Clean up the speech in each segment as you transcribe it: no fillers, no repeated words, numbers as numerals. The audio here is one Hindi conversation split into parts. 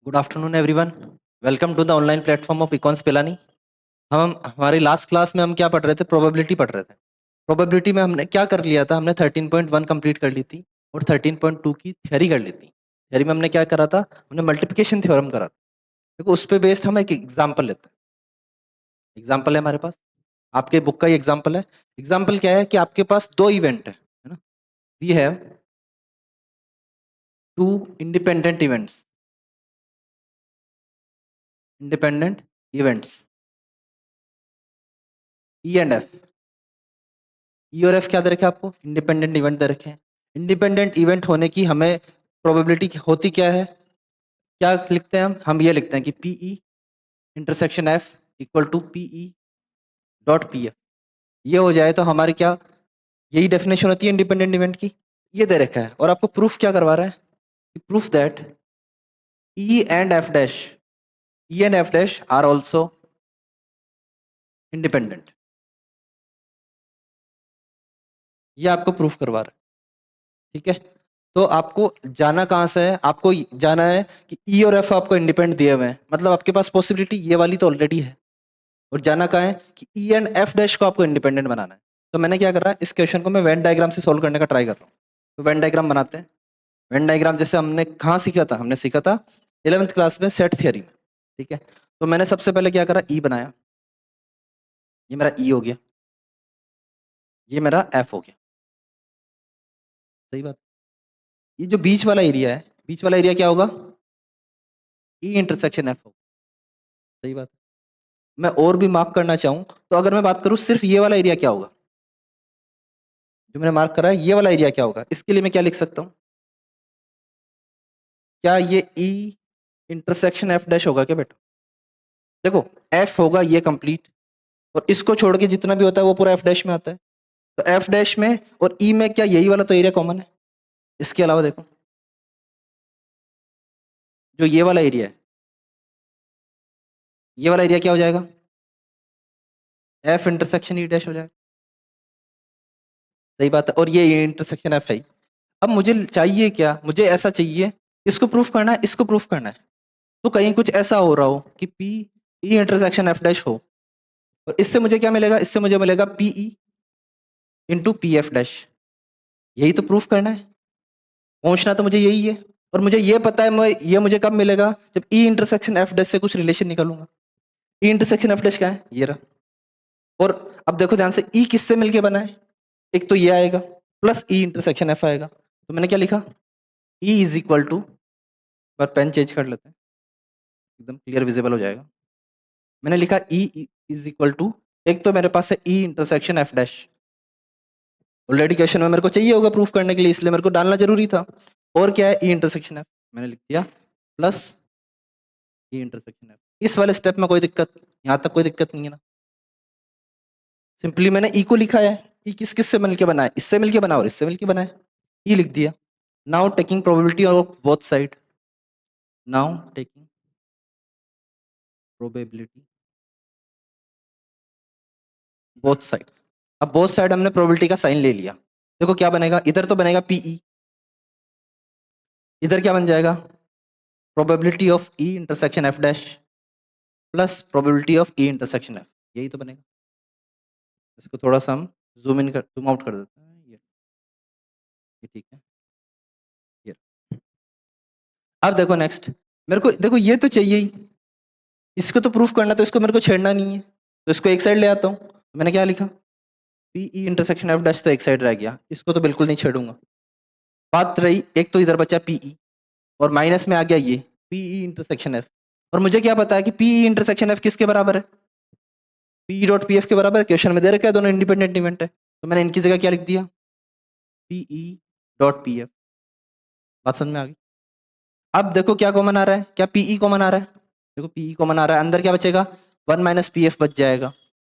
Good afternoon everyone. Welcome to the online platform of Econs Pilani. हम हमारी लास्ट क्लास में हम क्या पढ़ रहे थे? प्रोबेबिलिटी पढ़ रहे थे। प्रोबेबिलिटी में हमने क्या कर लिया था? हमने 13.1 कंप्लीट कर ली थी और 13.2 की थ्योरी कर ली थी। थ्योरी में हमने क्या करा था? हमने मल्टीप्लिकेशन थ्योरम करा था। देखो उस पे बेस्ड हम एक एग्जांपल लेते हैं। एग्जांपल है हमारे पास, आपके बुक का ही एग्जांपल है। एग्जांपल क्या है कि आपके पास दो इवेंट है ना। We have two independent events E and F. E और एफ क्या दे रखे हैं आपको? इंडिपेंडेंट इवेंट दे रखे हैं। इंडिपेंडेंट इवेंट होने की हमें प्रोबेबिलिटी होती क्या है? क्या लिखते हैं हम ये लिखते हैं कि P E intersection F equal to P E dot P F. ये हो जाए तो हमारी क्या, यही डेफिनेशन होती है इंडिपेंडेंट इवेंट की। ये दे रखा है और आपको प्रूफ क्या करवा रहा है? Proof that E and F dash are also independent. ये आपको प्रूफ करवा रहा है। ठीक है, तो आपको जाना कहां से है? आपको जाना है कि ई और एफ आपको इंडिपेंडेंट दिए हुए हैं, मतलब आपके पास पॉसिबिलिटी ये वाली तो ऑलरेडी है। और जाना कहाँ है कि ई एंड एफ डैश को आपको इंडिपेंडेंट बनाना है। तो मैंने क्या कर रहा है, इस क्वेश्चन को मैं वेन डायग्राम से सोल्व करने का ट्राई कर रहा हूँ। तो वेन डायग्राम बनाते हैं। वेन डायग्राम जैसे हमने कहाँ सीखा था? हमने सीखा था 11th क्लास में सेट थियरी में। ठीक है, तो मैंने सबसे पहले क्या करा, ई बनाया। ये मेरा ई हो गया, ये मेरा एफ हो गया। सही बात। ये जो बीच वाला एरिया है, बीच वाला एरिया क्या होगा? ई इंटरसेक्शन एफ होगा। सही बात। मैं और भी मार्क करना चाहूं तो अगर मैं बात करूं सिर्फ ये वाला एरिया क्या होगा? जो मैंने मार्क करा है ये वाला एरिया क्या होगा? इसके लिए मैं क्या लिख सकता हूं? क्या ये ई इंटरसेक्शन एफ डैश होगा क्या बेटा? देखो एफ होगा ये कंप्लीट, और इसको छोड़ के जितना भी होता है वो पूरा एफ डैश में आता है। तो एफ डैश में और ई में क्या यही वाला तो एरिया कॉमन है? इसके अलावा देखो जो ये वाला एरिया है, ये वाला एरिया क्या हो जाएगा? एफ इंटरसेक्शन ई डैश हो जाएगा। सही बात है, और ये इंटरसेक्शन एफ है ही। अब मुझे चाहिए क्या? मुझे ऐसा चाहिए, इसको प्रूफ करना है, इसको प्रूफ करना है। तो कहीं कुछ ऐसा हो रहा हो कि P E intersection F dash हो, और इससे मुझे क्या मिलेगा? इससे मुझे मिलेगा P E into P F dash. यही तो प्रूफ करना है, पहुंचना तो मुझे यही है। और मुझे ये पता है मैं ये मुझे कब मिलेगा? जब ई इंटरसेक्शन एफ डैश से कुछ रिलेशन निकालूंगा। ई इंटरसेक्शन एफ डैश क्या है? ये रहा। और अब देखो ध्यान से, ई किससे मिलके बना है? एक तो ये आएगा प्लस ई इंटरसेक्शन एफ आएगा। तो मैंने क्या लिखा? ई इज इक्वल टू, पर पेन चेंज कर लेते हैं, एकदम क्लियर विजिबल हो जाएगा। मैंने लिखा ई इज इक्वल टू, एक तो मेरे पास है ई intersection F dash. Already question में मेरे को चाहिए होगा प्रूफ करने के लिए, इसलिए मेरे को डालना जरूरी था। और क्या है? ई इंटरसेक्शन एफ। मैंने लिख दिया प्लस ई इंटरसेक्शन एफ। इस वाले स्टेप में कोई दिक्कत? यहाँ तक कोई दिक्कत नहीं है ना? सिंपली मैंने ई को लिखा है। ई किस किस से मिलके बना है? इससे मिलके बना और इससे मिलके बना है। ई लिख दिया। Now taking probability of both side, now taking probability both side. अब बोथ साइड हमने प्रोबेबिलिटी का साइन ले लिया। देखो क्या बनेगा, इधर तो बनेगा पीई, इधर क्या बन जाएगा? Probability of E intersection F dash plus probability of E intersection F. यही तो बनेगा। इसको थोड़ा सा हम जूम आउट कर देते हैं। ये ठीक है। ये अब देखो नेक्स्ट, मेरे को देखो ये तो चाहिए ही, इसको तो प्रूफ करना, तो इसको मेरे को छेड़ना नहीं है, तो इसको एक साइड ले आता हूँ। मैंने क्या लिखा? पीई इंटरसेक्शन एफ डैश तो एक साइड रह गया, इसको तो बिल्कुल नहीं छेड़ूंगा। बात रही, एक तो इधर बचा पीई और माइनस में आ गया ये पीई इंटरसेक्शन एफ। और मुझे क्या पता है कि पीई इंटरसेक्शन एफ किसके बराबर है? पी डॉट पी एफ के बराबर। क्वेश्चन में दे रखा है दोनों इंडिपेंडेंट इवेंट है, तो मैंने इनकी जगह क्या लिख दिया? P E dot P F. बात समझ में आ गई? अब देखो क्या कॉमन आ रहा है, क्या पीई कॉमन आ रहा है? देखो पीई कॉमन आ रहा है, अंदर क्या बचेगा? वन माइनस पी एफ बच जाएगा।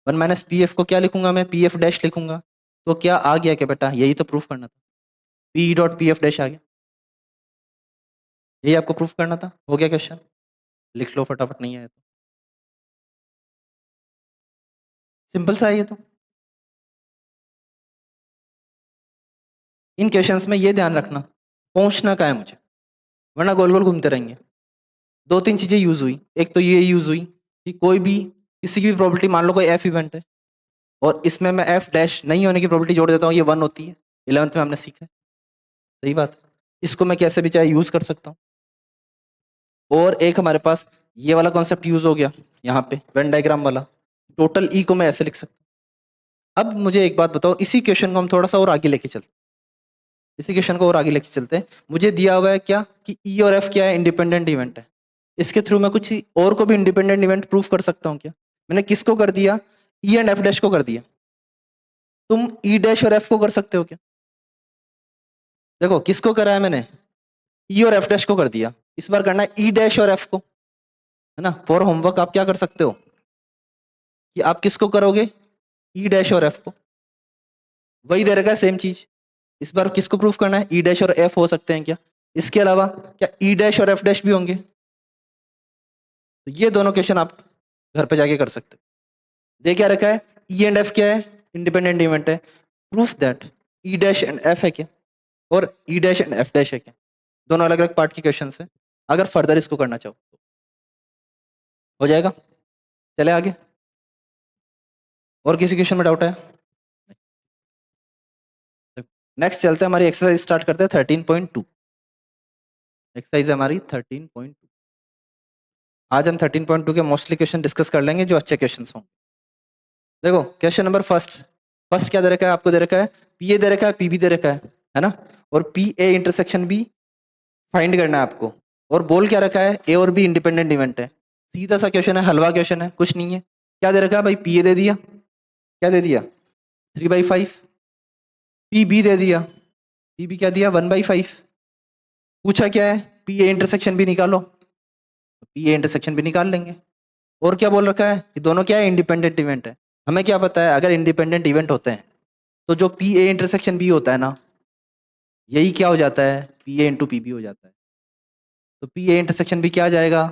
वन माइनस पी एफ को क्या लिखूंगा मैं? पी एफ डैश लिखूंगा। तो क्या आ गया क्या बेटा? यही तो प्रूफ करना था। P dot P F dash आ गया, यही आपको प्रूफ करना था। हो गया क्वेश्चन, लिख लो फटाफट, नहीं आया तो। सिंपल सा है ये तो। इन क्वेश्चंस में ये ध्यान रखना, पहुंचना का है मुझे, वरना गोल गोल घूमते रहेंगे। दो तीन चीजें यूज हुई। एक तो ये यूज हुई कि कोई भी किसी की भी प्रॉपर्टी, मान लो कोई एफ इवेंट है और इसमें मैं एफ डैश नहीं होने की प्रॉपर्टी जोड़ देता हूँ, ये 1 होती है। 11th में हमने सीखा है, सही बात है। इसको मैं कैसे भी चाहे यूज कर सकता हूँ। और एक हमारे पास ये वाला कॉन्सेप्ट यूज हो गया यहाँ पे, वेन डायग्राम वाला। टोटल ई को मैं ऐसे लिख सकता हूँ। अब मुझे एक बात बताओ, इसी क्वेश्चन को हम थोड़ा सा और आगे लेके चलते हैं। इसी क्वेश्चन को और आगे लेके चलते हैं। मुझे दिया हुआ है क्या कि ई और एफ क्या है, इंडिपेंडेंट इवेंट है। इसके थ्रू मैं कुछ और को भी इंडिपेंडेंट इवेंट प्रूफ कर सकता हूँ क्या? मैंने किसको कर दिया? ई एंड एफ डैश को कर दिया। तुम ई डैश और एफ को कर सकते हो क्या? देखो किसको करा है मैंने, ई और एफ डैश को कर दिया। इस बार करना है ई डैश और एफ को, है ना। फॉर होमवर्क आप क्या कर सकते हो कि आप किसको करोगे, ई डैश और एफ को। वही दे रखा है सेम चीज। इस बार किसको प्रूफ करना है, ई डैश और एफ हो सकते हैं क्या? इसके अलावा क्या ई डैश और एफ डैश भी होंगे? तो ये दोनों क्वेश्चन आप घर पे जाके कर सकते हो। दे क्या रखा है, ई एंड एफ क्या है, इंडिपेंडेंट इवेंट है। Proof that E dash and F है क्या, और ई डैश एंड एफ डैश है क्या। दोनों अलग अलग पार्ट के क्वेश्चन है। अगर फर्दर इसको करना चाहो तो हो जाएगा। चले आगे। और किसी क्वेश्चन में डाउट है? नेक्स्ट चलते हैं, हमारी एक्सरसाइज स्टार्ट करते हैं 13.2। एक्सरसाइज हमारी 13.2। आज हम 13.2 के मोस्टली क्वेश्चन डिस्कस कर लेंगे जो अच्छे क्वेश्चन हों। देखो क्वेश्चन नंबर फर्स्ट। फर्स्ट क्या दे रखा है आपको, दे रखा है पी ए दे रखा है, पी बी दे रखा है ना। और P A intersection B find करना है आपको। और बोल क्या रखा है, ए और बी इंडिपेंडेंट इवेंट है। सीधा सा क्वेश्चन है, हलवा क्वेश्चन है, कुछ नहीं है। क्या दे रखा है भाई, पी ए दे दिया, क्या दे दिया 3/5। पी बी दे दिया, पी बी क्या दिया 1/5। पूछा क्या है, पी ए इंटरसेक्शन भी निकालो, पी ए इंटरसेक्शन भी निकाल लेंगे। और क्या बोल रखा है कि दोनों क्या है, इंडिपेंडेंट इवेंट है। हमें क्या पता है, अगर इंडिपेंडेंट इवेंट होते हैं तो जो पी ए इंटरसेक्शन बी होता है ना, यही क्या हो जाता है, P A into P B हो जाता है। तो पी ए इंटरसेक्शन भी क्या आ जाएगा,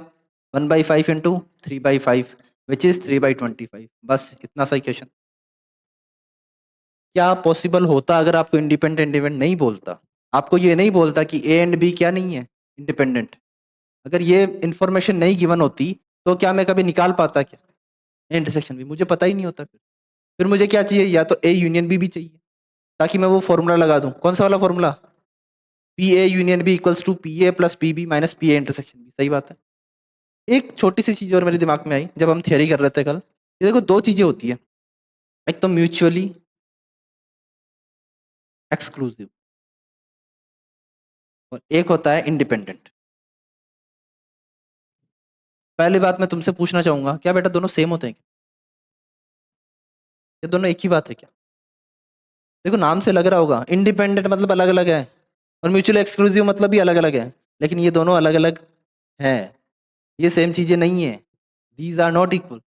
1/5 इंटू 3/5 विच इज 3/25। बस कितना सही क्वेश्चन। क्या पॉसिबल होता अगर आपको इंडिपेंडेंट इवेंट नहीं बोलता, आपको ये नहीं बोलता कि ए एंड बी क्या नहीं है, इंडिपेंडेंट। अगर ये इंफॉर्मेशन नहीं गिवन होती तो क्या मैं कभी निकाल पाता क्या इंटरसेक्शन भी, मुझे पता ही नहीं होता। फिर मुझे क्या चाहिए, या तो ए यूनियन बी भी चाहिए, ताकि मैं वो फॉर्मूला लगा दूं। कौन सा वाला formula, P A union B equals to P A plus P B minus P A intersection B. सही बात है। एक छोटी सी चीज और मेरे दिमाग में आई जब हम थियरी कर रहे थे कल। ये देखो दो चीजें होती है, एक तो म्यूचुअली एक्सक्लूसिव और एक होता है इंडिपेंडेंट। पहली बात मैं तुमसे पूछना चाहूंगा, क्या बेटा दोनों सेम होते हैं क्या? ये दोनों एक ही बात है क्या? देखो नाम से लग रहा होगा, इंडिपेंडेंट मतलब अलग अलग है, और म्यूचुअली एक्सक्लूसिव मतलब भी अलग अलग है। लेकिन ये दोनों अलग अलग है, ये सेम चीजें नहीं है। These are not equal.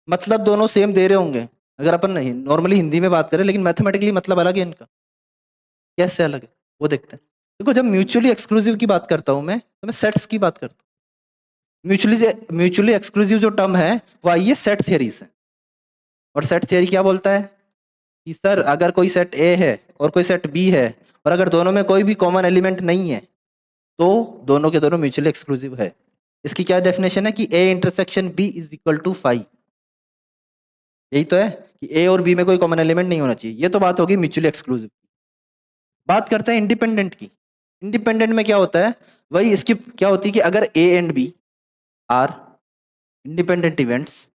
मतलब दोनों सेम दे रहे होंगे अगर अपन नहीं नॉर्मली हिंदी में बात करें, लेकिन मैथमेटिकली मतलब अलग है इनका। कैसे अलग है वो देखते हैं। देखो जब म्यूचुअली एक्सक्लूसिव की बात करता हूं मैं, तो मैं सेट्स की बात करता हूँ। म्यूचुअली एक्सक्लूसिव जो टर्म है वो आई है सेट थियरी से। और सेट थियरी क्या बोलता है कि सर अगर कोई सेट ए है और कोई सेट बी है, और अगर दोनों में कोई भी कॉमन एलिमेंट नहीं है, तो दोनों के दोनों म्यूचुअली एक्सक्लूसिव है। इसकी क्या डेफिनेशन है कि A intersection B is equal to phi. यही तो है कि ए और बी में कोई कॉमन एलिमेंट नहीं होना चाहिए। ये तो बात होगी म्यूचुअली एक्सक्लूसिव। बात करते हैं इंडिपेंडेंट की। इंडिपेंडेंट में क्या होता है, वही इसकी क्या होती है कि अगर A and B are independent events,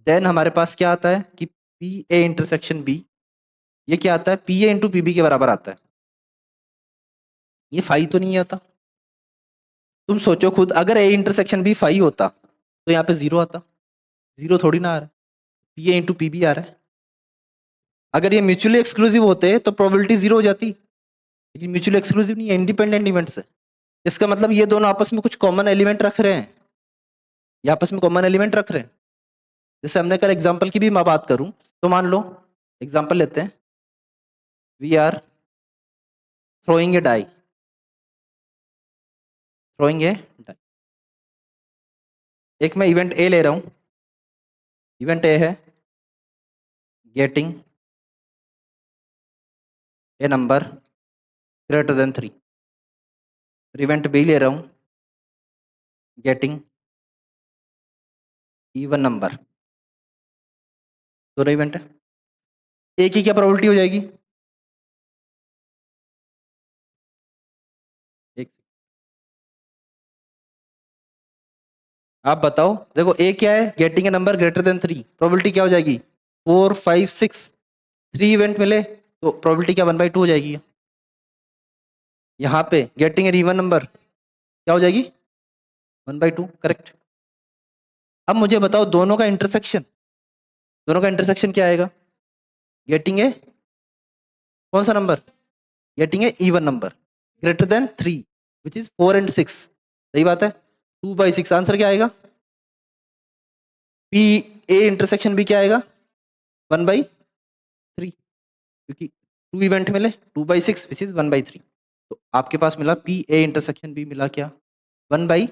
then हमारे पास क्या आता है कि पी ए इंटरसेक्शन बी, ये क्या आता है, P A into P B के बराबर आता है। ये फाई तो नहीं आता। तुम सोचो खुद, अगर ए इंटरसेक्शन बी फाई होता तो यहाँ पे जीरो आता। जीरो थोड़ी ना आ रहा है, P A into P B आ रहा है। अगर ये म्यूचुअली एक्सक्लूसिव होते तो प्रोबेबिलिटी जीरो हो जाती, लेकिन म्यूचुअली एक्सक्लूसिव नहीं है, इंडिपेंडेंट इवेंट्स है। इसका मतलब ये दोनों आपस में कुछ कॉमन एलिमेंट रख रहे हैं, ये आपस में कॉमन एलिमेंट रख रहे हैं। जैसे हमने कल एग्जांपल की भी मैं बात करूं, तो मान लो एग्जांपल लेते हैं, we are throwing a die, throwing a die. एक मैं इवेंट ए ले रहा हूं, इवेंट ए है getting a number greater than 3। Event B ले रहा हूं, गेटिंग इवन नंबर, दोनों इवेंट है। ए की क्या प्रोबेबिलिटी हो जाएगी? एक, आप बताओ। देखो ए क्या है? Getting a number greater than 3, probability क्या हो जाएगी? 4 5 6, 3 इवेंट मिले तो प्रोबेबिलिटी क्या 1/2 हो जाएगी। यहाँ पे गेटिंग ए इवन नंबर क्या हो जाएगी? 1/2, करेक्ट। अब मुझे बताओ दोनों का इंटरसेक्शन, दोनों का इंटरसेक्शन क्या आएगा? गेटिंग ए कौन सा number? Getting a even number greater than 3 which is 4 and 6, सही बात है। 2/6 आंसर क्या आएगा? पी ए इंटरसेक्शन भी क्या आएगा? 1/3, क्योंकि 2 इवेंट मिले, 2/6 विच इज 1/3। तो आपके पास मिला पी ए इंटरसेक्शन भी मिला क्या? 1/3।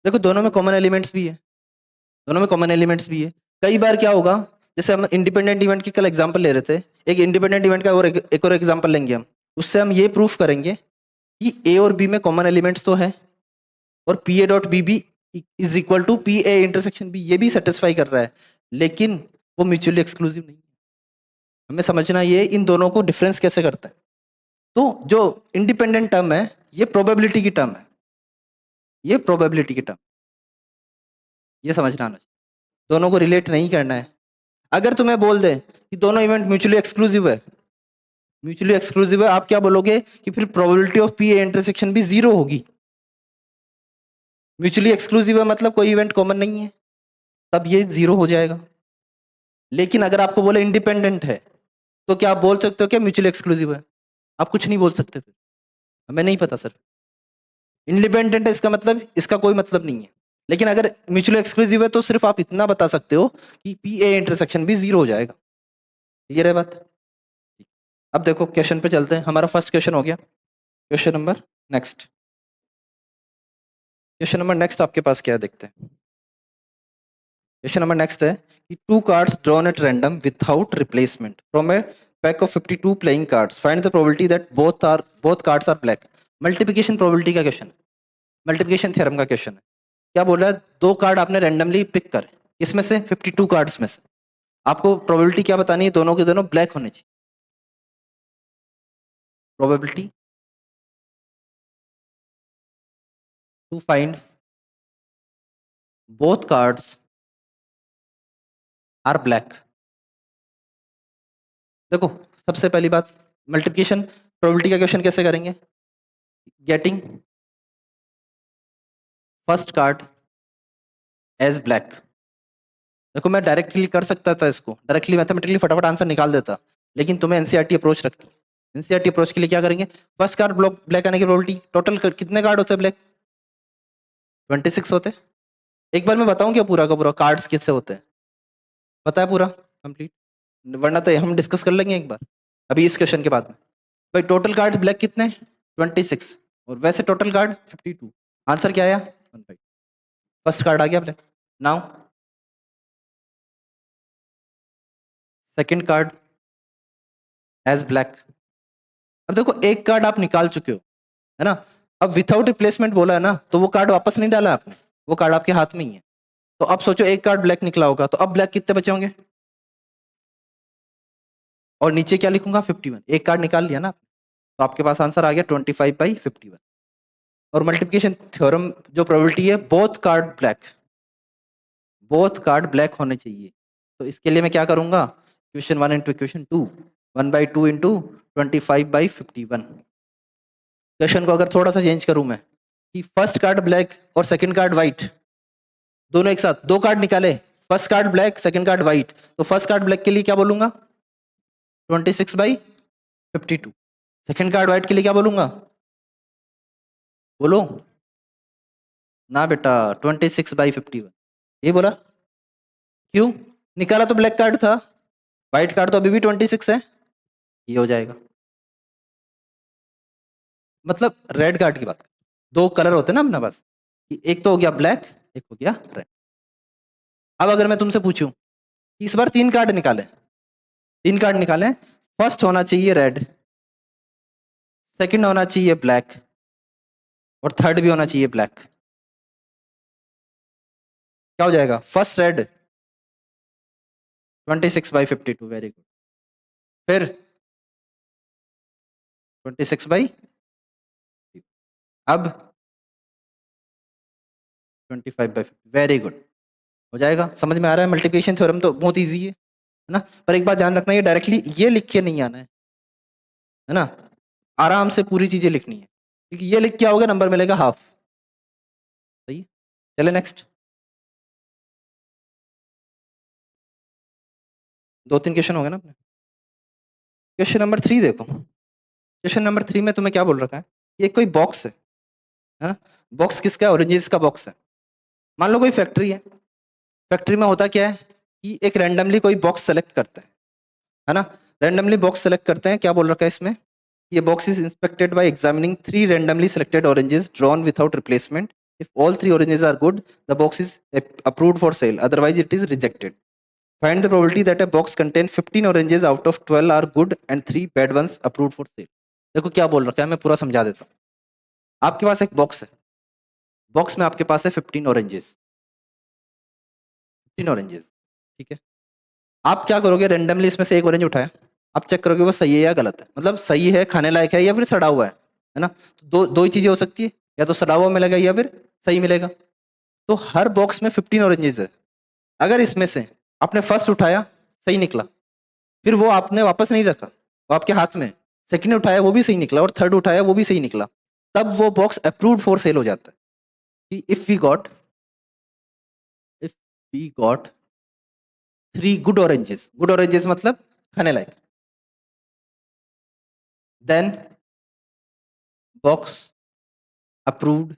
देखो दोनों में कॉमन एलिमेंट्स भी है, दोनों में कॉमन एलिमेंट्स भी है। कई बार क्या होगा, जैसे हम इंडिपेंडेंट इवेंट की कल एग्जांपल ले रहे थे, एक इंडिपेंडेंट इवेंट का और एक और एग्जांपल लेंगे हम, उससे हम ये प्रूफ करेंगे कि ए और बी में कॉमन एलिमेंट्स तो है, और P A dot B B is equal to P A intersection B, ये भी सेटिस्फाई कर रहा है, लेकिन वो म्यूचुअली एक्सक्लूसिव नहीं है। हमें समझना ये इन दोनों को डिफरेंस कैसे करता है। तो जो इंडिपेंडेंट टर्म है ये प्रोबेबिलिटी की टर्म है, ये प्रोबेबिलिटी की टर्म, ये समझना आना चाहिए। दोनों को रिलेट नहीं करना है। अगर तुम्हें बोल दे कि दोनों इवेंट म्यूचुअली एक्सक्लूसिव है, म्यूचुअली एक्सक्लूसिव है, आप क्या बोलोगे कि फिर probability of P A intersection भी 0 होगी। म्यूचुअली एक्सक्लूसिव है मतलब कोई इवेंट कॉमन नहीं है, तब ये 0 हो जाएगा। लेकिन अगर आपको बोले इंडिपेंडेंट है, तो क्या आप बोल सकते हो क्या म्यूचुअली एक्सक्लूसिव है? आप कुछ नहीं बोल सकते फिर। हमें नहीं पता सर, इंडिपेंडेंट है इसका मतलब, इसका कोई मतलब नहीं है। लेकिन अगर म्यूचुअली एक्सक्लूसिव है तो सिर्फ आप इतना बता सकते हो कि पी ए इंटरसेक्शन भी 0 हो जाएगा। क्लियर है बात? अब देखो क्वेश्चन पे चलते हैं, हमारा फर्स्ट क्वेश्चन हो गया। Question number next, question number next आपके पास क्या है देखते हैं। क्वेश्चन नंबर नेक्स्ट है कि 2 cards drawn at random without replacement from a pack of 52 playing cards, find the probability that both cards are black. Multiplication probability का क्वेश्चन, मल्टीप्लिकेशन थ्योरम का क्वेश्चन है। क्या बोल रहा है? दो कार्ड आपने रैंडमली पिक करे, इसमें से 52 कार्ड्स में से आपको प्रोबेबिलिटी क्या बतानी है? दोनों के दोनों ब्लैक होने चाहिए। Probability to find both cards are black. देखो सबसे पहली बात, मल्टीप्लिकेशन प्रोबेबिलिटी का क्वेश्चन कैसे करेंगे? Getting first card as black. देखो मैं डायरेक्टली कर सकता था इसको, डायरेक्टली मैथमेटिकली फटाफट आंसर निकाल देता, लेकिन तुम्हें एनसीईआरटी अप्रोच रखनी। एनसीईआरटी अप्रोच के लिए क्या करेंगे? फर्स्ट कार्ड ब्लैक आने की प्रोबेबिलिटी, टोटल कितने कार्ड होते हैं ब्लैक? 26 होते। एक बार मैं बताऊं क्या पूरा का पूरा कार्ड्स किससे होते हैं? पता है पूरा कंप्लीट? वरना तो हम डिस्कस कर लेंगे एक बार अभी इस क्वेश्चन के बाद में। भाई टोटल कार्ड ब्लैक कितने? 26, और वैसे टोटल कार्ड 52। आंसर क्या आया? 1/5। फर्स्ट कार्ड आ गया black. Now second card as black. अब देखो एक कार्ड आप निकाल चुके हो, है ना? अब विदाउट रिप्लेसमेंट बोला है ना, तो वो कार्ड वापस नहीं डाला आपने, वो कार्ड आपके हाथ में ही है। तो अब सोचो एक कार्ड ब्लैक निकला होगा, तो अब ब्लैक कितने बचे होंगे? और नीचे क्या लिखूंगा? 51। एक कार्ड निकाल लिया ना, तो आपके पास आंसर आ गया 25/51। और मल्टीप्लिकेशन थ्योरम जो प्रोबेबिलिटी है, बोथ कार्ड ब्लैक होने चाहिए। तो इसके लिए मैं क्या करूंगा? Equation 1 into equation 2, 1/2 into 25/51। Question को अगर थोड़ा सा चेंज करूं मैं, कि फर्स्ट कार्ड ब्लैक और सेकंड कार्ड व्हाइट, दोनों एक साथ, दो कार्ड निकाले, first card black second card white, तो फर्स्ट कार्ड ब्लैक के लिए क्या बोलूंगा? 26/52। सेकंड कार्ड व्हाइट के लिए क्या बोलूंगा? बोलो ना बेटा, 26/51। ये बोला क्यों? निकाला तो ब्लैक कार्ड था, व्हाइट कार्ड तो अभी भी 26 है, ये हो जाएगा। मतलब रेड कार्ड की बात, दो कलर होते हैं ना अपने पास, एक तो हो गया ब्लैक, एक हो गया रेड। अब अगर मैं तुमसे पूछूं इस बार 3 कार्ड निकाले, 3 कार्ड निकाले, फर्स्ट होना चाहिए रेड, सेकंड होना चाहिए ब्लैक और थर्ड भी होना चाहिए ब्लैक। क्या हो जाएगा? First red 26/52, very good. फिर 26/, अब 25/50, वेरी गुड। हो जाएगा, समझ में आ रहा है? मल्टीप्लिकेशन थ्योरम तो बहुत इजी है ना? पर एक बात ध्यान रखना, ये डायरेक्टली ये लिख के नहीं आना है ना? आराम से पूरी चीजें लिखनी है, क्योंकि ये लिख के आओगे नंबर मिलेगा हाफ। सही है? चले नेक्स्ट। 2-3 क्वेश्चन हो गए ना अपने। क्वेश्चन नंबर 3 देखो। क्वेश्चन नंबर 3 में तुम्हें क्या बोल रखा है? ये कोई बॉक्स है ना? बॉक्स किसका है? ऑरेंजेस का बॉक्स है। मान लो कोई फैक्ट्री है। फैक्ट्री में होता क्या है कि एक रैंडमली कोई बॉक्स सेलेक्ट करते हैं, है ना? रैंडमली बॉक्स सेलेक्ट करते हैं। क्या बोल रखा है इसमें? ये box is inspected bye examining 3 randomly selected oranges drawn without replacement. If all 3 oranges are good, the box is approved for sale. Otherwise, it is rejected. Find the probability that a box contain 15 oranges out of 12 are good and 3 bad ones approved for sale. देखो क्या बोल रखा है, मैं पूरा समझा देता हूँ। आपके पास एक बॉक्स है। बॉक्स में आपके पास है 15 ऑरेंजेस। 15 ऑरेंजेस, ठीक है? आप क्या करोगे? रैंडमली इसमें से एक ऑरेंज उठाया, आप चेक करोगे वो सही है या गलत है, मतलब सही है, खाने लायक है, या फिर सड़ा हुआ है ना? तो दो ही चीजें हो सकती है, या तो सड़ा हुआ मिलेगा या फिर सही मिलेगा। तो हर बॉक्स में 15 ऑरेंजेस है। अगर इसमें से आपने फर्स्ट उठाया, सही निकला, फिर वो आपने वापस नहीं रखा, वो आपके हाथ में। सेकंड उठाया, वो भी सही निकला, और थर्ड उठाया, वो भी सही निकला, तब वो बॉक्स अप्रूव्ड फॉर सेल हो जाता है। If we got 3 good oranges, good oranges मतलब खाने लायक, then box approved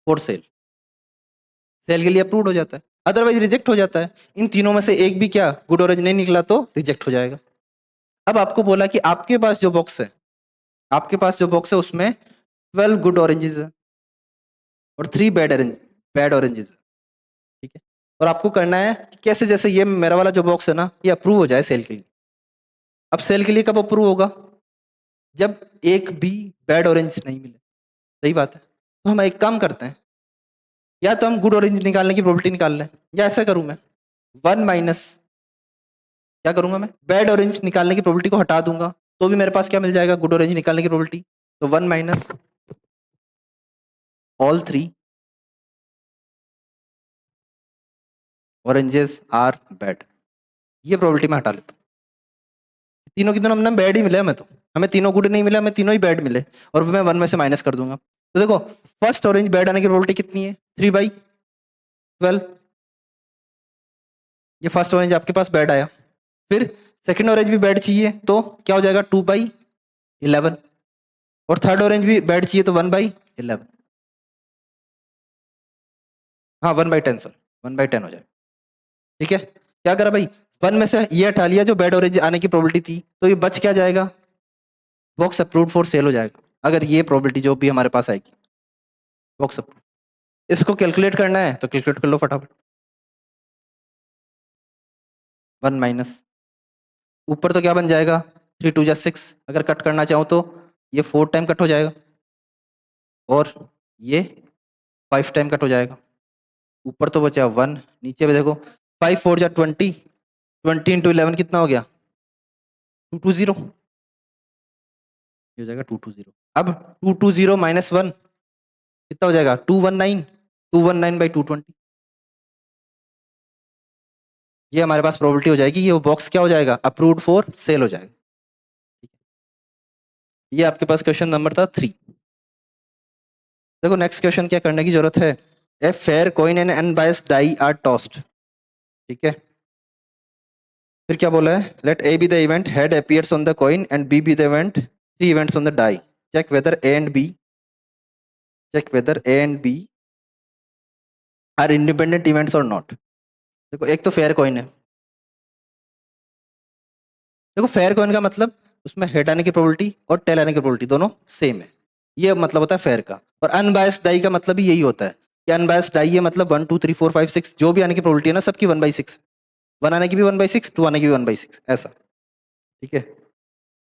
for sale. Sale के लिए अप्रूव्ड हो जाता है, अदरवाइज रिजेक्ट हो जाता है। इन तीनों में से एक भी क्या गुड ऑरेंज नहीं निकला तो रिजेक्ट हो जाएगा। अब आपको बोला कि आपके पास जो बॉक्स है, आपके पास जो बॉक्स है उसमें 12 गुड ऑरेंजेस है और 3 बैड ऑरेंजेस है, ठीक है? और आपको करना है कि कैसे, जैसे ये मेरा वाला जो बॉक्स है ना, ये अप्रूव हो जाए सेल के लिए। अब सेल के लिए कब अप्रूव होगा? जब एक भी बैड ऑरेंज नहीं मिले। सही बात है। तो हम एक काम करते हैं, या तो हम गुड ऑरेंज निकालने की प्रोबेबिलिटी निकाल लें, या ऐसा करूं मैं, 1 माइनस, क्या करूंगा मैं, बैड ऑरेंज निकालने की प्रोबेबिलिटी को हटा दूंगा, तो भी मेरे पास क्या मिल जाएगा? गुड ऑरेंज निकालने की प्रोबेबिलिटी। तो 1 minus all 3 oranges are bad, ये प्रोबेबिलिटी मैं हटा लेता हूँ। तीनों की तीनों हमने बैड ही मिले हमें, तो हमें तीनों गुड नहीं मिले, हमें तीनों ही बैड मिले, और मैं 1 में से माइनस कर दूंगा। तो देखो, फर्स्ट ऑरेंज बैड आने की प्रोबेबिलिटी कितनी है? 3/12। ये फर्स्ट ऑरेंज आपके पास बैड आया। फिर सेकंड ऑरेंज भी बैड चाहिए, तो क्या हो जाएगा? 2/11। और थर्ड ऑरेंज भी बैड चाहिए, तो 1/11। हाँ, 1/10 सर, 1/10 हो जाएगा, ठीक है? क्या करा भाई? 1 में से ये हटा लिया जो बैड ऑरेंज आने की प्रोबेबिलिटी थी, तो ये बच क्या जाएगा? बॉक्स अप्रूव्ड फॉर सेल हो जाएगा, अगर ये प्रोबेबिलिटी जो भी हमारे पास आएगी। बॉक्स अप्रूव, इसको कैलकुलेट करना है तो कैलकुलेट कर लो फटाफट। 1 माइनस, ऊपर तो क्या बन जाएगा? 3 2 6, अगर कट करना चाहो तो ये 4 टाइम कट हो जाएगा, और ये 5 टाइम कट हो जाएगा। ऊपर तो बचा 1, नीचे में देखो 5 4 जा 20, 20 × 11 कितना हो गया? 220, ये हो जाएगा 220। अब 220 माइनस 1 कितना हो जाएगा? 219, 219/220। ये हमारे पास प्रोबेबिलिटी हो जाएगी, ये वो बॉक्स क्या हो जाएगा? अप्रूव्ड फॉर सेल हो जाएगा। ये आपके पास क्वेश्चन नंबर था 3। देखो नेक्स्ट क्वेश्चन क्या करने की जरूरत है? A fair coin and unbiased die are tossed, ठीक है? फिर क्या बोला है? Let A be the event head appears on the coin and B be the event 3 events on the die. Check whether A and B, check whether A and B are independent events और नॉट। देखो एक तो फेयर कॉइन है। देखो फेयर कॉइन का मतलब उसमें हेड आने की प्रोबेबिलिटी और टेल आने की प्रोबेबिलिटी दोनों सेम है, ये मतलब होता है फेयर का। और अनबायस्ड डाई का मतलब भी यही होता है कि अनबायस्ड डाई है मतलब 1 2 3 4 5 6 जो भी आने की प्रोबेबिलिटी है ना, सबकी 1/6, 1 आने की भी 1/6, 2 आने की भी 1/6, ऐसा, ठीक है?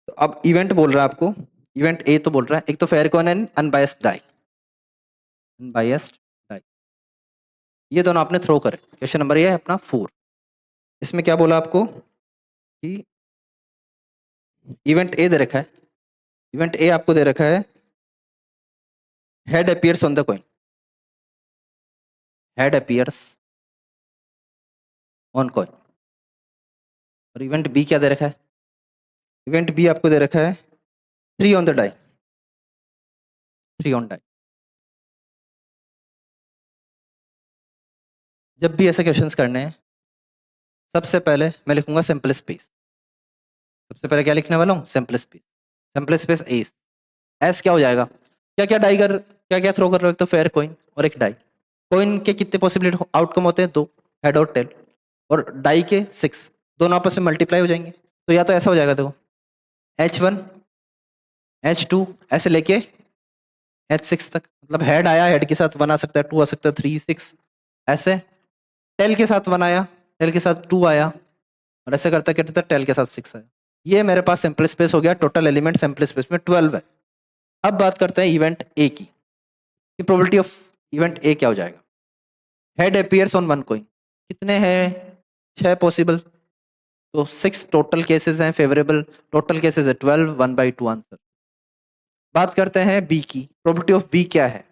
तो अब इवेंट बोल रहा है आपको, इवेंट ए तो बोल रहा है, एक तो fair coin and unbiased die, unbiased die, ये दोनों आपने थ्रो करे। क्वेश्चन नंबर ये है अपना 4। इसमें क्या बोला आपको कि इवेंट ए दे रखा है, इवेंट ए आपको दे रखा है head appears on the coin, head appears on coin. और इवेंट बी क्या दे रखा है, इवेंट बी आपको दे रखा है 3 on the die, 3 on die. जब भी ऐसे क्वेश्चंस करने हैं, सबसे पहले मैं लिखूंगा सिंपल स्पेस। सबसे पहले क्या लिखने वाला हूँ, simple space, simple space S. S क्या हो जाएगा, क्या क्या डाई कर, क्या क्या थ्रो कर रहे हो, एक तो फेयर कॉइन और एक डाई। कॉइन के कितने पॉसिबल आउटकम होते हैं, 2, हेड और टेल, और डाई के 6, दोनों आपस में मल्टीप्लाई हो जाएंगे। तो या तो ऐसा हो जाएगा, देखो H1 H2 ऐसे लेके H6 तक, मतलब हेड आया, हेड के साथ 1 आ सकता है, 2 आ सकता है, 3 6 ऐसे। टेल के साथ 1 आया, टेल के साथ 2 आया, और ऐसे करते करते टेल के साथ 6 आया। ये मेरे पास सिंपल स्पेस हो गया, टोटल एलिमेंट सिंपल स्पेस में 12 है। अब बात करते हैं इवेंट ए की, कि प्रोबेबिलिटी ऑफ इवेंट ए क्या हो जाएगा। Head appears on one coin, कितने हैं, 6 पॉसिबल, तो 6 टोटल केसेस हैं फेवरेबल, टोटल केसेस है 12, 1/2 आंसर। बात करते हैं बी की, प्रोबेबिलिटी ऑफ बी क्या है,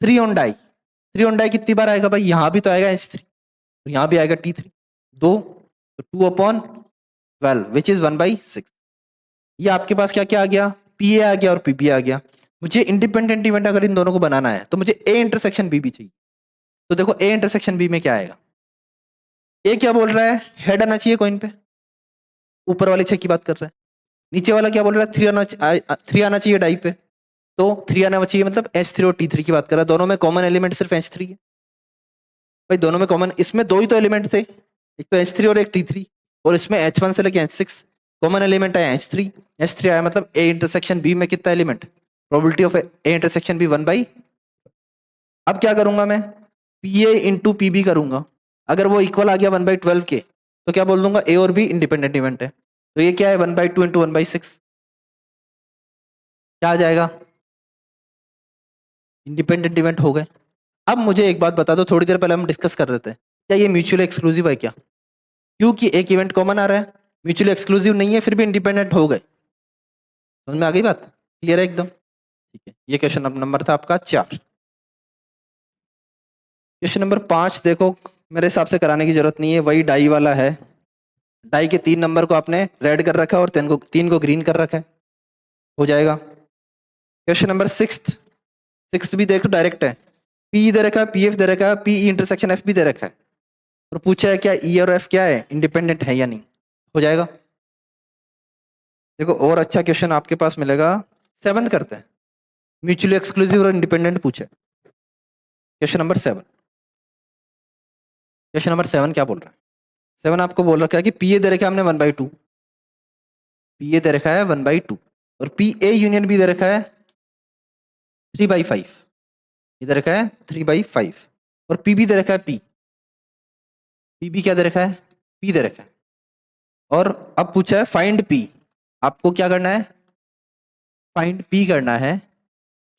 3 ऑन डाई, 3 ऑन डाई कितनी बार आएगा भाई, यहां भी तो आएगा H3, तो यहां भी आएगा T3, 2, तो 2/12 विच इज 1/6। ये आपके पास क्या क्या आ गया, पी ए आ गया और पीबी आ गया। मुझे इंडिपेंडेंट इवेंट अगर इन दोनों को बनाना है तो मुझे ए इंटरसेक्शन बी भी चाहिए। तो देखो ए इंटरसेक्शन बी में क्या आएगा, ए क्या बोल रहा है, हेड आना चाहिए कॉइन पे, ऊपर वाले 6 की बात कर रहा है। नीचे वाला क्या बोल रहा है, 3 आना चाहिए डाई पे, तो 3 आना चाहिए, मतलब H3 और T3 की बात कर रहा है। दोनों में कॉमन एलिमेंट सिर्फ H3 है भाई, दोनों में कॉमन, इसमें 2 ही तो एलिमेंट थे, एक तो H3 और एक T3, और इसमें H1 से लेके H6 कॉमन एलिमेंट आया H3, H3 आया, मतलब ए इंटरसेक्शन बी में कितना element, probability of A intersection B 1/। अब क्या करूंगा मैं, P A into P B करूंगा, अगर वो इक्वल आ गया 1/12 के, तो क्या बोल दूंगा, ए और बी इंडिपेंडेंट इवेंट है। तो ये क्या है, 1/2 इंटू 1/6, क्या आ जाएगा, इंडिपेंडेंट इवेंट हो गए। अब मुझे एक बात बता दो, थोड़ी देर पहले हम डिस्कस कर रहे थे, क्या ये म्यूचुअली एक्सक्लूसिव है क्या, क्योंकि एक इवेंट कॉमन आ रहा है, म्यूचुअली एक्सक्लूसिव नहीं है, फिर भी इंडिपेंडेंट हो गए। समझ में आ गई बात, क्लियर है एकदम, ठीक है। ये क्वेश्चन नंबर था आपका 4। क्वेश्चन नंबर 5 देखो, मेरे हिसाब से कराने की जरूरत नहीं है, वही डाई वाला है। डाई के 3 नंबर को आपने रेड कर रखा है और 3 को ग्रीन कर रखा है, हो जाएगा। क्वेश्चन नंबर 6 भी देखो डायरेक्ट है, पी दे रखा है, पी एफ दे रखा है, पी इंटरसेक्शन एफ भी दे रखा है, और पूछा है क्या ई और एफ क्या है, इंडिपेंडेंट है या नहीं, हो जाएगा। देखो और अच्छा क्वेश्चन आपके पास मिलेगा, 7 करते हैं, म्यूचुअली एक्सक्लूसिव और इंडिपेंडेंट पूछे। क्वेश्चन नंबर 7, क्वेश्चन नंबर 7 क्या बोल रहा है, 7 आपको बोल रखा है कि पी ए दे रखा है हमने 1/2, पी ए दे रखा है 1/2, और पी ए यूनियन भी दे रखा है 3/5, ये दे रखा है 3/5, और पी भी दे रखा है पी भी क्या दे रखा है, पी दे रखा है। और अब पूछा है फाइंड पी, आपको क्या करना है, फाइंड पी करना है।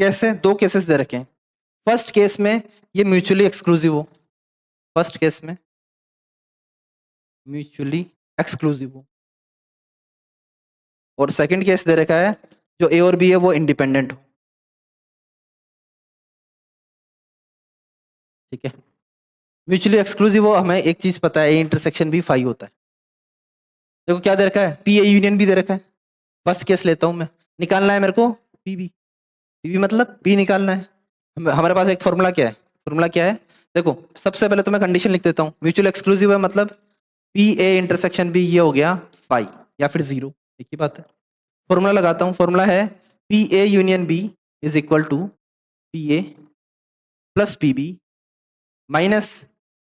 कैसे, 2 केसेस दे रखे हैं, फर्स्ट केस में ये म्यूचुअली एक्सक्लूसिव हो, फर्स्ट केस में म्यूचुअली एक्सक्लूसिव हो, और सेकंड केस दे रखा है जो ए और बी है वो इंडिपेंडेंट हो, ठीक है। म्यूचुअली एक्सक्लूसिव हो, हमें एक चीज पता है, ए इंटरसेक्शन भी 5 होता है। देखो क्या दे रखा है, पी ए यूनियन भी दे रखा है, फर्स्ट केस लेता हूं मैं, निकालना है मेरे को पीबी, पीबी मतलब पी निकालना है। हमारे पास एक फॉर्मूला क्या है, फॉर्मूला क्या है, देखो सबसे पहले तो मैं कंडीशन लिख देता हूँ, म्यूचुअल एक्सक्लूसिव है मतलब पी ए इंटरसेक्शन बी, ये हो गया 5 या फिर 0, एक ही बात है। फॉर्मूला लगाता हूँ, फॉर्मूला है P A union B is equal to P A plus P B minus